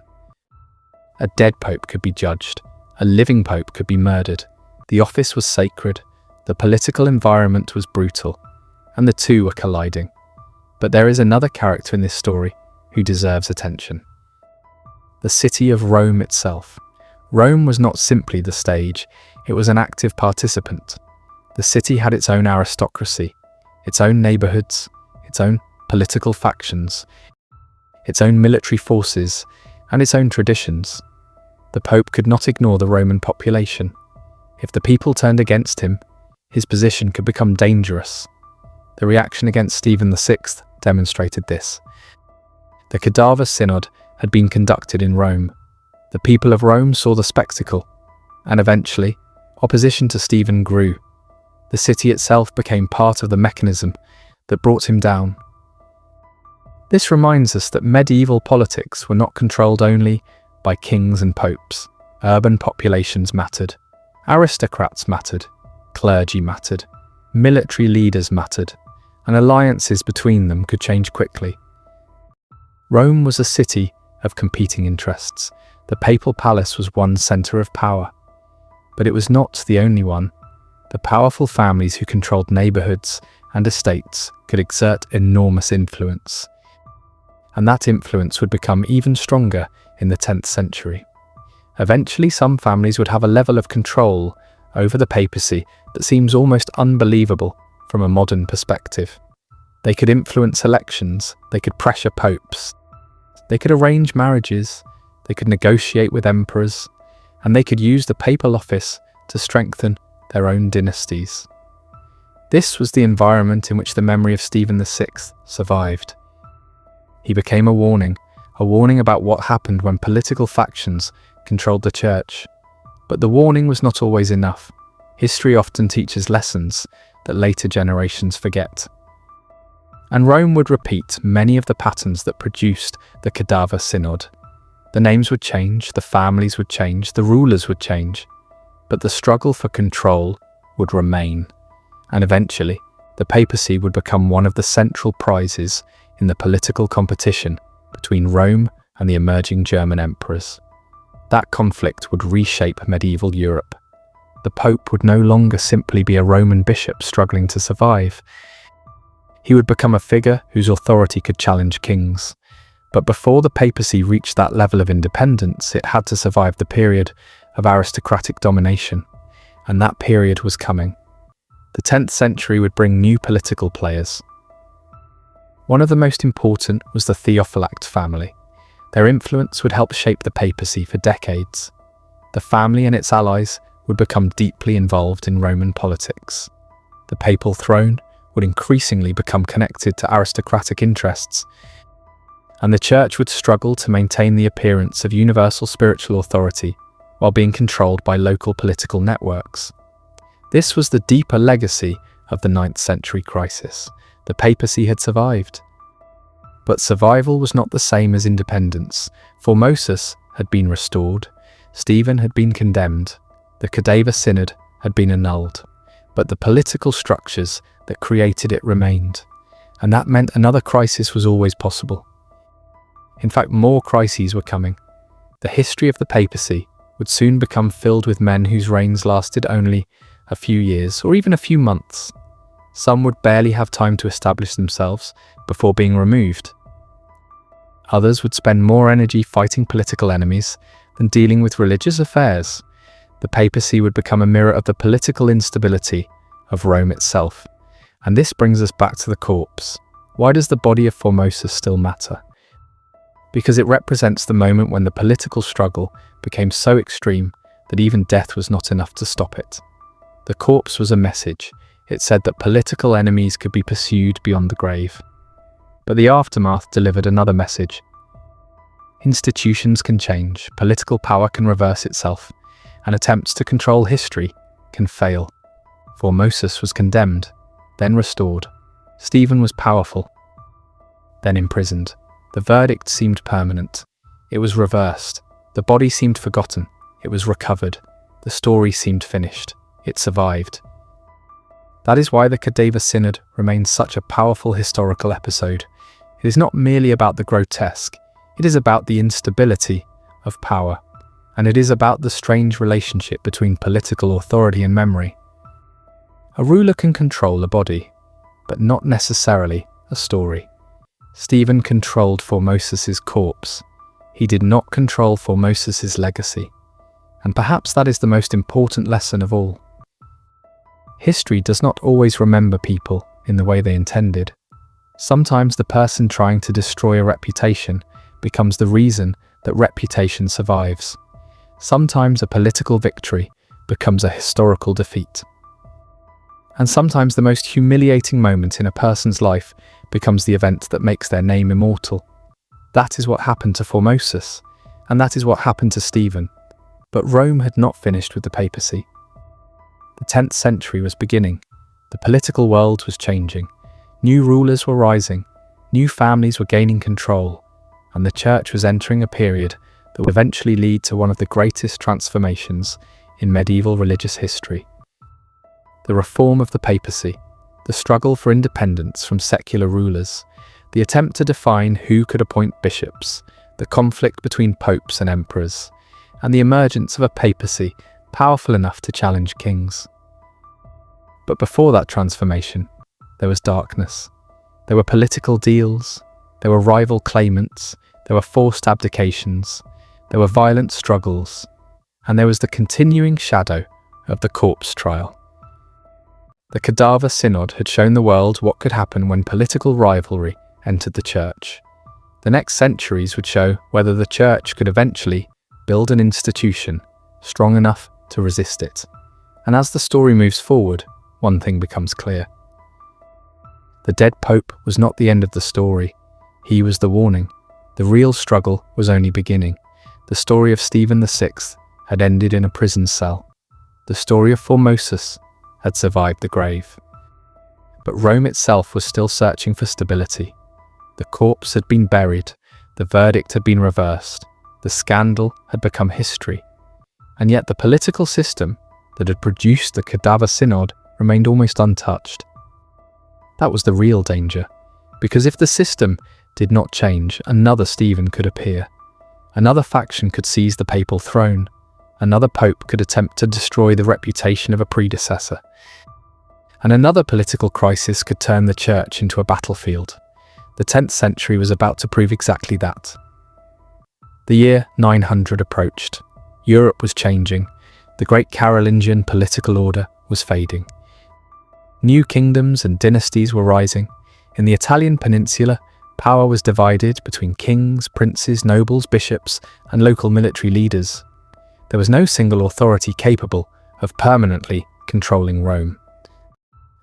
Speaker 1: A dead pope could be judged. A living pope could be murdered. The office was sacred. The political environment was brutal. And the two were colliding. But there is another character in this story who deserves attention. The city of Rome itself. Rome was not simply the stage, it was an active participant. The city had its own aristocracy, its own neighborhoods, its own political factions, its own military forces, and its own traditions. The Pope could not ignore the Roman population. If the people turned against him, his position could become dangerous. The reaction against Stephen VI demonstrated this. The Cadaver Synod had been conducted in Rome. The people of Rome saw the spectacle, and eventually, opposition to Stephen grew. The city itself became part of the mechanism that brought him down. This reminds us that medieval politics were not controlled only by kings and popes. Urban populations mattered. Aristocrats mattered. Clergy mattered. Military leaders mattered. And alliances between them could change quickly. Rome was a city of competing interests. The papal palace was one centre of power. But it was not the only one. The powerful families who controlled neighbourhoods and estates could exert enormous influence. And that influence would become even stronger in the 10th century. Eventually, some families would have a level of control over the papacy that seems almost unbelievable from a modern perspective. They could influence elections, they could pressure popes, they could arrange marriages, they could negotiate with emperors, and they could use the papal office to strengthen their own dynasties. This was the environment in which the memory of Stephen VI survived. He became a warning about what happened when political factions controlled the Church. But the warning was not always enough. History often teaches lessons that later generations forget. And Rome would repeat many of the patterns that produced the Cadaver Synod. The names would change, the families would change, the rulers would change, but the struggle for control would remain. And eventually, the papacy would become one of the central prizes in the political competition between Rome and the emerging German emperors. That conflict would reshape medieval Europe. The Pope would no longer simply be a Roman bishop struggling to survive. He would become a figure whose authority could challenge kings. But before the papacy reached that level of independence, it had to survive the period of aristocratic domination. And that period was coming. The 10th century would bring new political players. One of the most important was the Theophylact family. Their influence would help shape the papacy for decades. The family and its allies would become deeply involved in Roman politics. The papal throne would increasingly become connected to aristocratic interests, and the Church would struggle to maintain the appearance of universal spiritual authority while being controlled by local political networks. This was the deeper legacy of the 9th century crisis. The papacy had survived. But survival was not the same as independence. Formosus had been restored, Stephen had been condemned, the Cadaver Synod had been annulled, but the political structures that created it remained, and that meant another crisis was always possible. In fact, more crises were coming. The history of the papacy would soon become filled with men whose reigns lasted only a few years or even a few months. Some would barely have time to establish themselves before being removed. Others would spend more energy fighting political enemies than dealing with religious affairs. The papacy would become a mirror of the political instability of Rome itself. And this brings us back to the corpse. Why does the body of Formosus still matter? Because it represents the moment when the political struggle became so extreme that even death was not enough to stop it. The corpse was a message. It said that political enemies could be pursued beyond the grave. But the aftermath delivered another message. Institutions can change, political power can reverse itself, and attempts to control history can fail. Formosus was condemned, then restored. Stephen was powerful, then imprisoned. The verdict seemed permanent. It was reversed. The body seemed forgotten. It was recovered. The story seemed finished. It survived. That is why the Cadaver Synod remains such a powerful historical episode. It is not merely about the grotesque. It is about the instability of power. And it is about the strange relationship between political authority and memory. A ruler can control a body, but not necessarily a story. Stephen controlled Formosus's corpse. He did not control Formosus's legacy. And perhaps that is the most important lesson of all. History does not always remember people in the way they intended. Sometimes the person trying to destroy a reputation becomes the reason that reputation survives. Sometimes a political victory becomes a historical defeat. And sometimes the most humiliating moment in a person's life becomes the event that makes their name immortal. That is what happened to Formosus, and that is what happened to Stephen. But Rome had not finished with the papacy. The 10th century was beginning. The political world was changing. New rulers were rising. New families were gaining control. And the church was entering a period that would eventually lead to one of the greatest transformations in medieval religious history. The reform of the papacy, the struggle for independence from secular rulers, the attempt to define who could appoint bishops, the conflict between popes and emperors, and the emergence of a papacy powerful enough to challenge kings. But before that transformation, there was darkness. There were political deals, there were rival claimants, there were forced abdications, there were violent struggles, and there was the continuing shadow of the corpse trial. The Cadaver Synod had shown the world what could happen when political rivalry entered the church. The next centuries would show whether the church could eventually build an institution strong enough to resist it. And as the story moves forward, one thing becomes clear. The dead pope was not the end of the story. He was the warning. The real struggle was only beginning. The story of Stephen VI had ended in a prison cell. The story of Formosus had survived the grave. But Rome itself was still searching for stability. The corpse had been buried, the verdict had been reversed, the scandal had become history. And yet the political system that had produced the Cadaver Synod remained almost untouched. That was the real danger, because if the system did not change, another Stephen could appear. Another faction could seize the papal throne. Another pope could attempt to destroy the reputation of a predecessor. And another political crisis could turn the church into a battlefield. The 10th century was about to prove exactly that. The year 900 approached. Europe was changing. The great Carolingian political order was fading. New kingdoms and dynasties were rising. In the Italian peninsula, power was divided between kings, princes, nobles, bishops, and local military leaders. There was no single authority capable of permanently controlling Rome.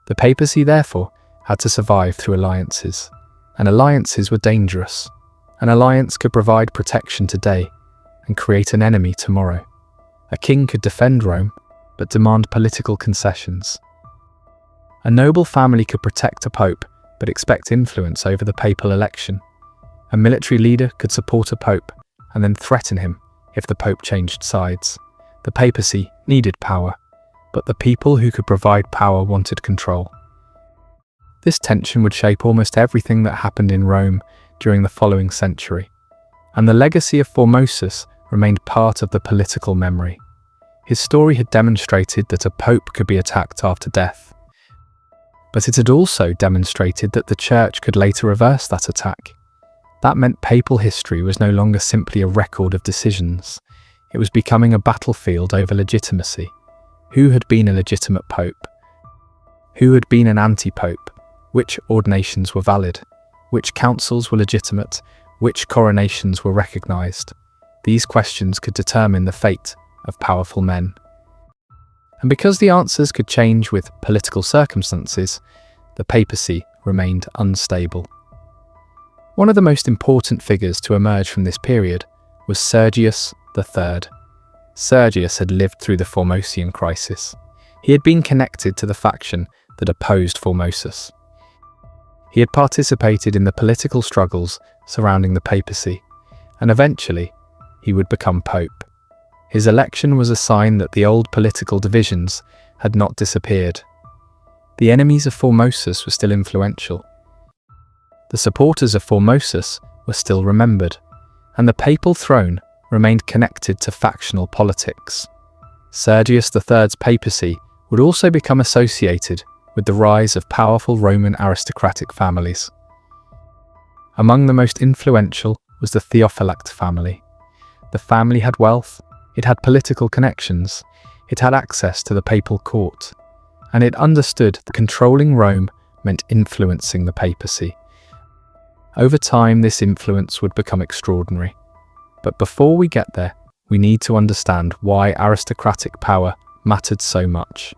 Speaker 1: The papacy, therefore, had to survive through alliances. And alliances were dangerous. An alliance could provide protection today and create an enemy tomorrow. A king could defend Rome, but demand political concessions. A noble family could protect a pope, but expect influence over the papal election. A military leader could support a pope and then threaten him if the pope changed sides. The papacy needed power, but the people who could provide power wanted control. This tension would shape almost everything that happened in Rome during the following century, and the legacy of Formosus remained part of the political memory. His story had demonstrated that a pope could be attacked after death, but it had also demonstrated that the Church could later reverse that attack. That meant papal history was no longer simply a record of decisions. It was becoming a battlefield over legitimacy. Who had been a legitimate pope? Who had been an anti-pope? Which ordinations were valid? Which councils were legitimate? Which coronations were recognized? These questions could determine the fate of powerful men. And because the answers could change with political circumstances, the papacy remained unstable. One of the most important figures to emerge from this period was Sergius III. Sergius had lived through the Formosian crisis. He had been connected to the faction that opposed Formosus. He had participated in the political struggles surrounding the papacy, and eventually he would become pope. His election was a sign that the old political divisions had not disappeared. The enemies of Formosus were still influential. The supporters of Formosus were still remembered, and the papal throne remained connected to factional politics. Sergius III's papacy would also become associated with the rise of powerful Roman aristocratic families. Among the most influential was the Theophylact family. The family had wealth, it had political connections, it had access to the papal court, and it understood that controlling Rome meant influencing the papacy. Over time, this influence would become extraordinary. But before we get there, we need to understand why aristocratic power mattered so much.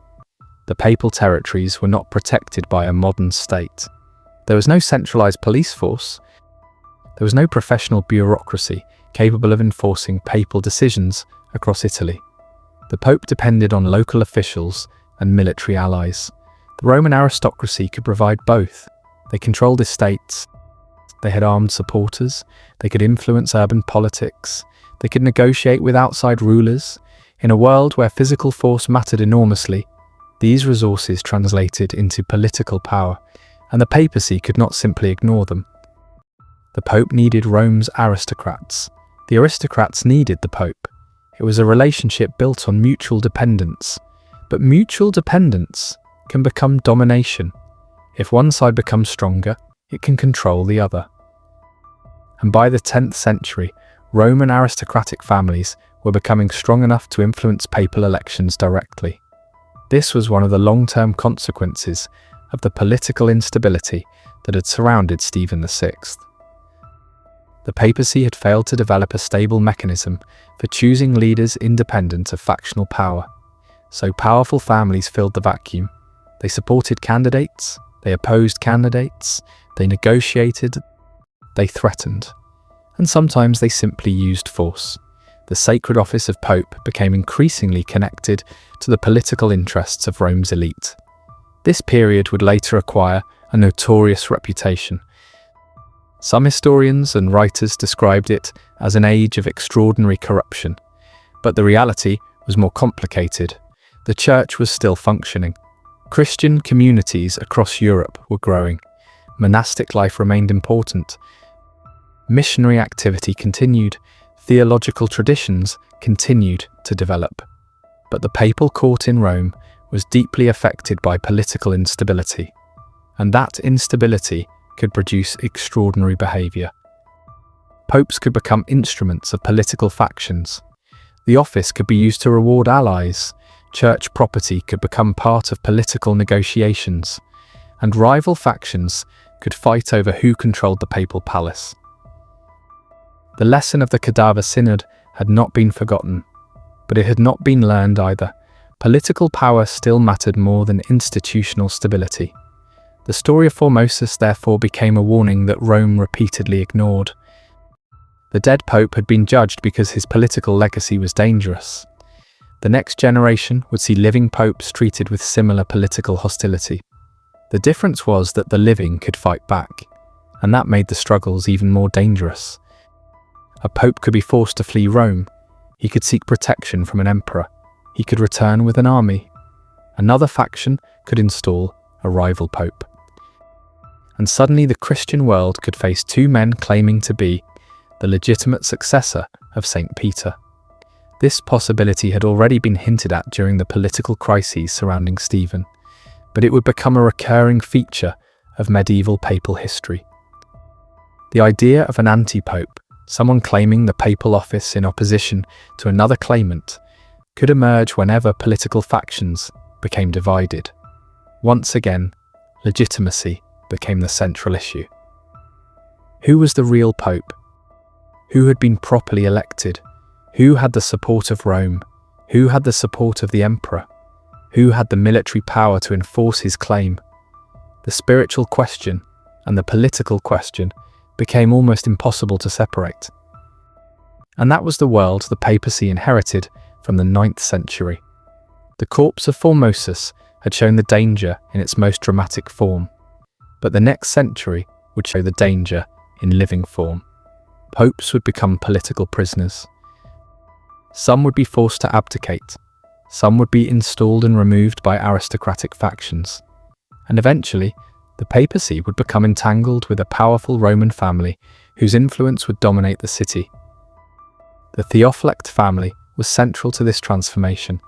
Speaker 1: The papal territories were not protected by a modern state. There was no centralized police force. There was no professional bureaucracy capable of enforcing papal decisions across Italy. The Pope depended on local officials and military allies. The Roman aristocracy could provide both. They controlled estates, they had armed supporters, they could influence urban politics, they could negotiate with outside rulers. In a world where physical force mattered enormously, these resources translated into political power, and the papacy could not simply ignore them. The Pope needed Rome's aristocrats. The aristocrats needed the Pope. It was a relationship built on mutual dependence. But mutual dependence can become domination. If one side becomes stronger, it can control the other. And by the 10th century, Roman aristocratic families were becoming strong enough to influence papal elections directly. This was one of the long-term consequences of the political instability that had surrounded Stephen VI. The papacy had failed to develop a stable mechanism for choosing leaders independent of factional power. So powerful families filled the vacuum. They supported candidates, they opposed candidates, they negotiated, they threatened, and sometimes they simply used force. The sacred office of Pope became increasingly connected to the political interests of Rome's elite. This period would later acquire a notorious reputation. Some historians and writers described it as an age of extraordinary corruption, but the reality was more complicated. The Church was still functioning. Christian communities across Europe were growing. Monastic life remained important. Missionary activity continued. Theological traditions continued to develop. But the papal court in Rome was deeply affected by political instability, and that instability could produce extraordinary behavior. Popes could become instruments of political factions. The office could be used to reward allies. Church property could become part of political negotiations, and rival factions could fight over who controlled the papal palace. The lesson of the Cadaver Synod had not been forgotten, but it had not been learned either. Political power still mattered more than institutional stability. The story of Formosus therefore became a warning that Rome repeatedly ignored. The dead pope had been judged because his political legacy was dangerous. The next generation would see living popes treated with similar political hostility. The difference was that the living could fight back, and that made the struggles even more dangerous. A pope could be forced to flee Rome. He could seek protection from an emperor. He could return with an army. Another faction could install a rival pope. And suddenly the Christian world could face two men claiming to be the legitimate successor of St. Peter. This possibility had already been hinted at during the political crises surrounding Stephen, but it would become a recurring feature of medieval papal history. The idea of an anti-pope, someone claiming the papal office in opposition to another claimant, could emerge whenever political factions became divided. Once again, legitimacy became the central issue. Who was the real pope? Who had been properly elected? Who had the support of Rome? Who had the support of the emperor? Who had the military power to enforce his claim? The spiritual question and the political question became almost impossible to separate. And that was the world the papacy inherited from the 9th century. The corpse of Formosus had shown the danger in its most dramatic form, but the next century would show the danger in living form. Popes would become political prisoners. Some would be forced to abdicate, some would be installed and removed by aristocratic factions, and eventually the papacy would become entangled with a powerful Roman family whose influence would dominate the city. The Theophylact family was central to this transformation,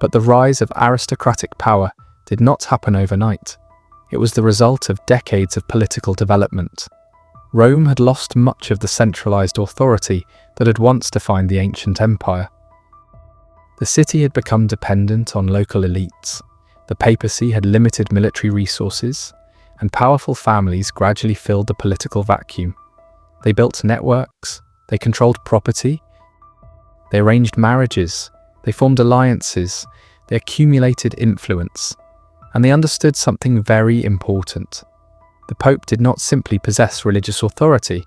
Speaker 1: but the rise of aristocratic power did not happen overnight. It was the result of decades of political development. Rome had lost much of the centralized authority that had once defined the ancient empire. The city had become dependent on local elites, the papacy had limited military resources, and powerful families gradually filled the political vacuum. They built networks, they controlled property, they arranged marriages, they formed alliances, they accumulated influence, and they understood something very important. The Pope did not simply possess religious authority.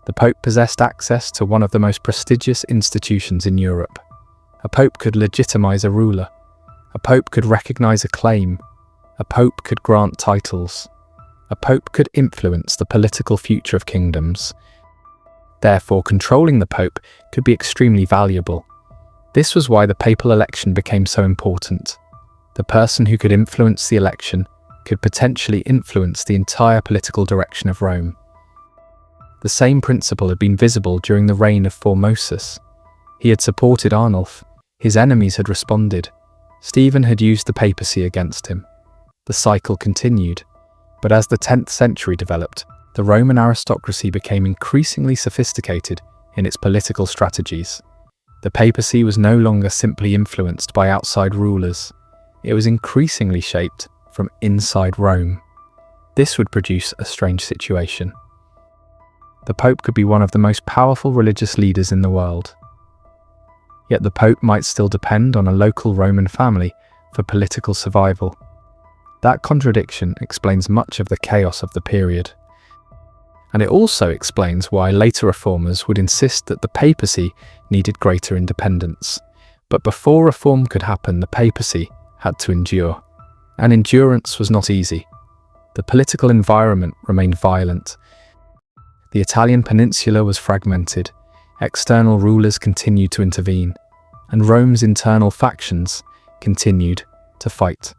Speaker 1: The Pope possessed access to one of the most prestigious institutions in Europe. A Pope could legitimize a ruler. A Pope could recognize a claim. A Pope could grant titles. A Pope could influence the political future of kingdoms. Therefore, controlling the Pope could be extremely valuable. This was why the papal election became so important. The person who could influence the election could potentially influence the entire political direction of Rome. The same principle had been visible during the reign of Formosus. He had supported Arnulf. His enemies had responded. Stephen had used the papacy against him. The cycle continued. But as the 10th century developed, the Roman aristocracy became increasingly sophisticated in its political strategies. The papacy was no longer simply influenced by outside rulers. It was increasingly shaped from inside Rome. This would produce a strange situation. The Pope could be one of the most powerful religious leaders in the world. Yet the Pope might still depend on a local Roman family for political survival. That contradiction explains much of the chaos of the period. And it also explains why later reformers would insist that the papacy needed greater independence. But before reform could happen, the papacy had to endure. And endurance was not easy. The political environment remained violent. The Italian peninsula was fragmented. External rulers continued to intervene. And Rome's internal factions continued to fight.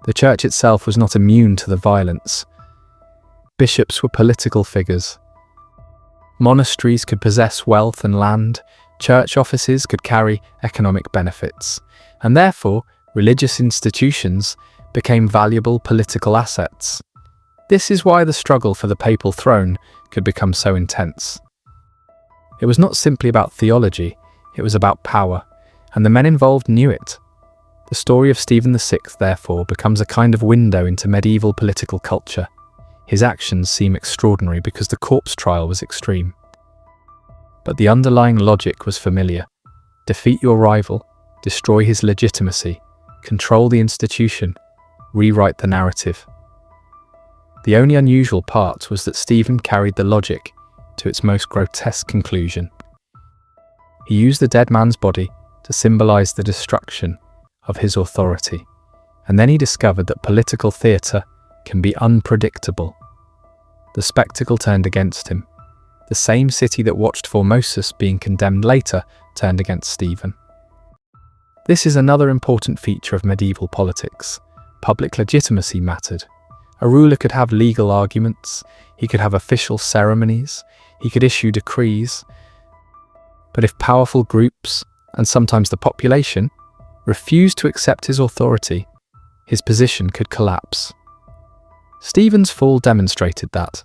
Speaker 1: The church itself was not immune to the violence. Bishops were political figures. Monasteries could possess wealth and land. Church offices could carry economic benefits. And therefore, religious institutions became valuable political assets. This is why the struggle for the papal throne could become so intense. It was not simply about theology, it was about power, and the men involved knew it. The story of Stephen VI, therefore, becomes a kind of window into medieval political culture. His actions seem extraordinary because the corpse trial was extreme. But the underlying logic was familiar. Defeat your rival, destroy his legitimacy, control the institution, rewrite the narrative. The only unusual part was that Stephen carried the logic to its most grotesque conclusion. He used the dead man's body to symbolize the destruction of his authority, and then he discovered that political theatre can be unpredictable. The spectacle turned against him. The same city that watched Formosus being condemned later turned against Stephen. This is another important feature of medieval politics. Public legitimacy mattered. A ruler could have legal arguments, he could have official ceremonies, he could issue decrees, But if powerful groups, and sometimes the population, refused to accept his authority, his position could collapse. Stephen's fall demonstrated that.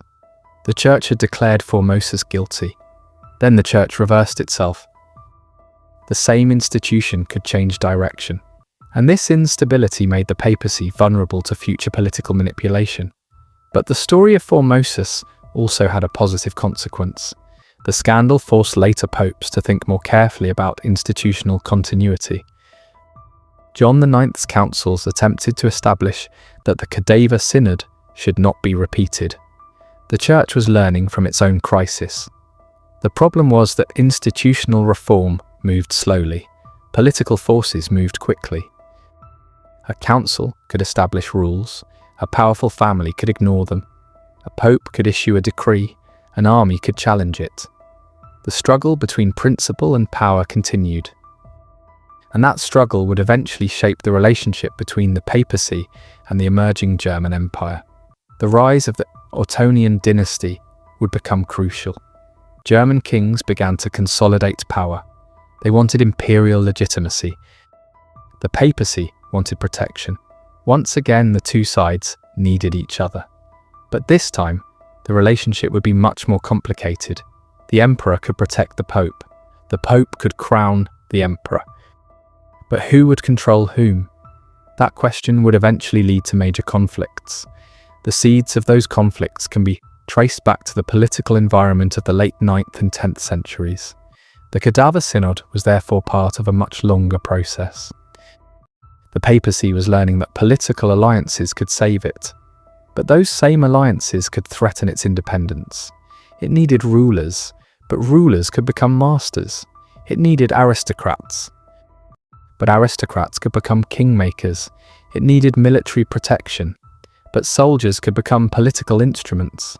Speaker 1: The church had declared Formosus guilty. Then the church reversed itself. The same institution could change direction. And this instability made the papacy vulnerable to future political manipulation. But the story of Formosus also had a positive consequence. The scandal forced later popes to think more carefully about institutional continuity. John IX's councils attempted to establish that the Cadaver Synod should not be repeated. The church was learning from its own crisis. The problem was that institutional reform moved slowly. Political forces moved quickly. A council could establish rules, a powerful family could ignore them, a pope could issue a decree, an army could challenge it. The struggle between principle and power continued. And that struggle would eventually shape the relationship between the papacy and the emerging German Empire. The rise of the Ottonian dynasty would become crucial. German kings began to consolidate power. They wanted imperial legitimacy. The papacy wanted protection. Once again, the two sides needed each other. But this time, the relationship would be much more complicated. The emperor could protect the pope could crown the emperor. But who would control whom? That question would eventually lead to major conflicts. The seeds of those conflicts can be traced back to the political environment of the late 9th and 10th centuries. The Cadaver Synod was therefore part of a much longer process. The papacy was learning that political alliances could save it, but those same alliances could threaten its independence. It needed rulers, but rulers could become masters. It needed aristocrats, but aristocrats could become kingmakers. It needed military protection, but soldiers could become political instruments.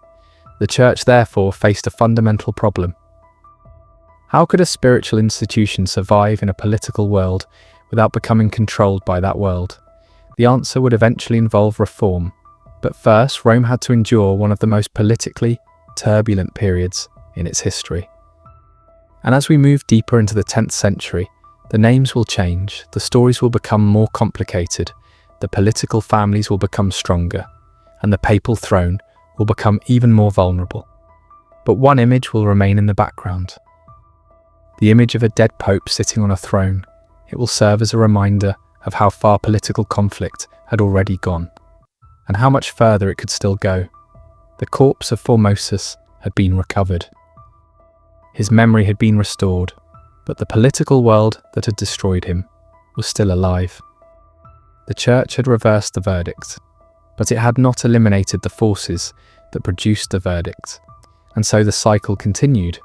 Speaker 1: The church therefore faced a fundamental problem. How could a spiritual institution survive in a political world without becoming controlled by that world? The answer would eventually involve reform. But first, Rome had to endure one of the most politically turbulent periods in its history. And as we move deeper into the 10th century, the names will change, the stories will become more complicated, the political families will become stronger, and the papal throne will become even more vulnerable. But one image will remain in the background. The image of a dead pope sitting on a throne. It will serve as a reminder of how far political conflict had already gone, and how much further it could still go. The corpse of Formosus had been recovered. His memory had been restored, but the political world that had destroyed him was still alive. The church had reversed the verdict, but it had not eliminated the forces that produced the verdict, and so the cycle continued.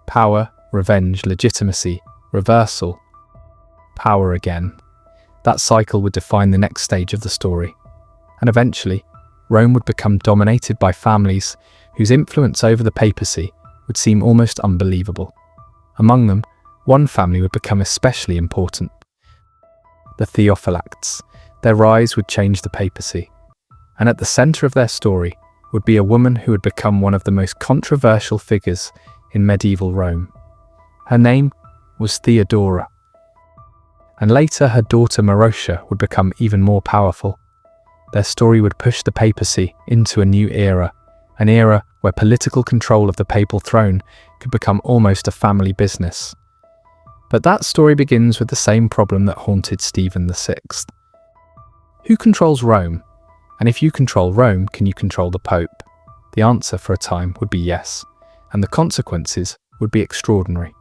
Speaker 1: Power, revenge, legitimacy, reversal, power again. That cycle would define the next stage of the story, and eventually, Rome would become dominated by families whose influence over the papacy would seem almost unbelievable. Among them, one family would become especially important. The Theophylacts. Their rise would change the papacy, and at the centre of their story would be a woman who would become one of the most controversial figures in medieval Rome. Her name was Theodora, and later her daughter Marosha would become even more powerful. Their story would push the papacy into a new era, an era where political control of the papal throne could become almost a family business. But that story begins with the same problem that haunted Stephen VI. Who controls Rome? And if you control Rome, can you control the Pope? The answer for a time would be yes, and the consequences would be extraordinary.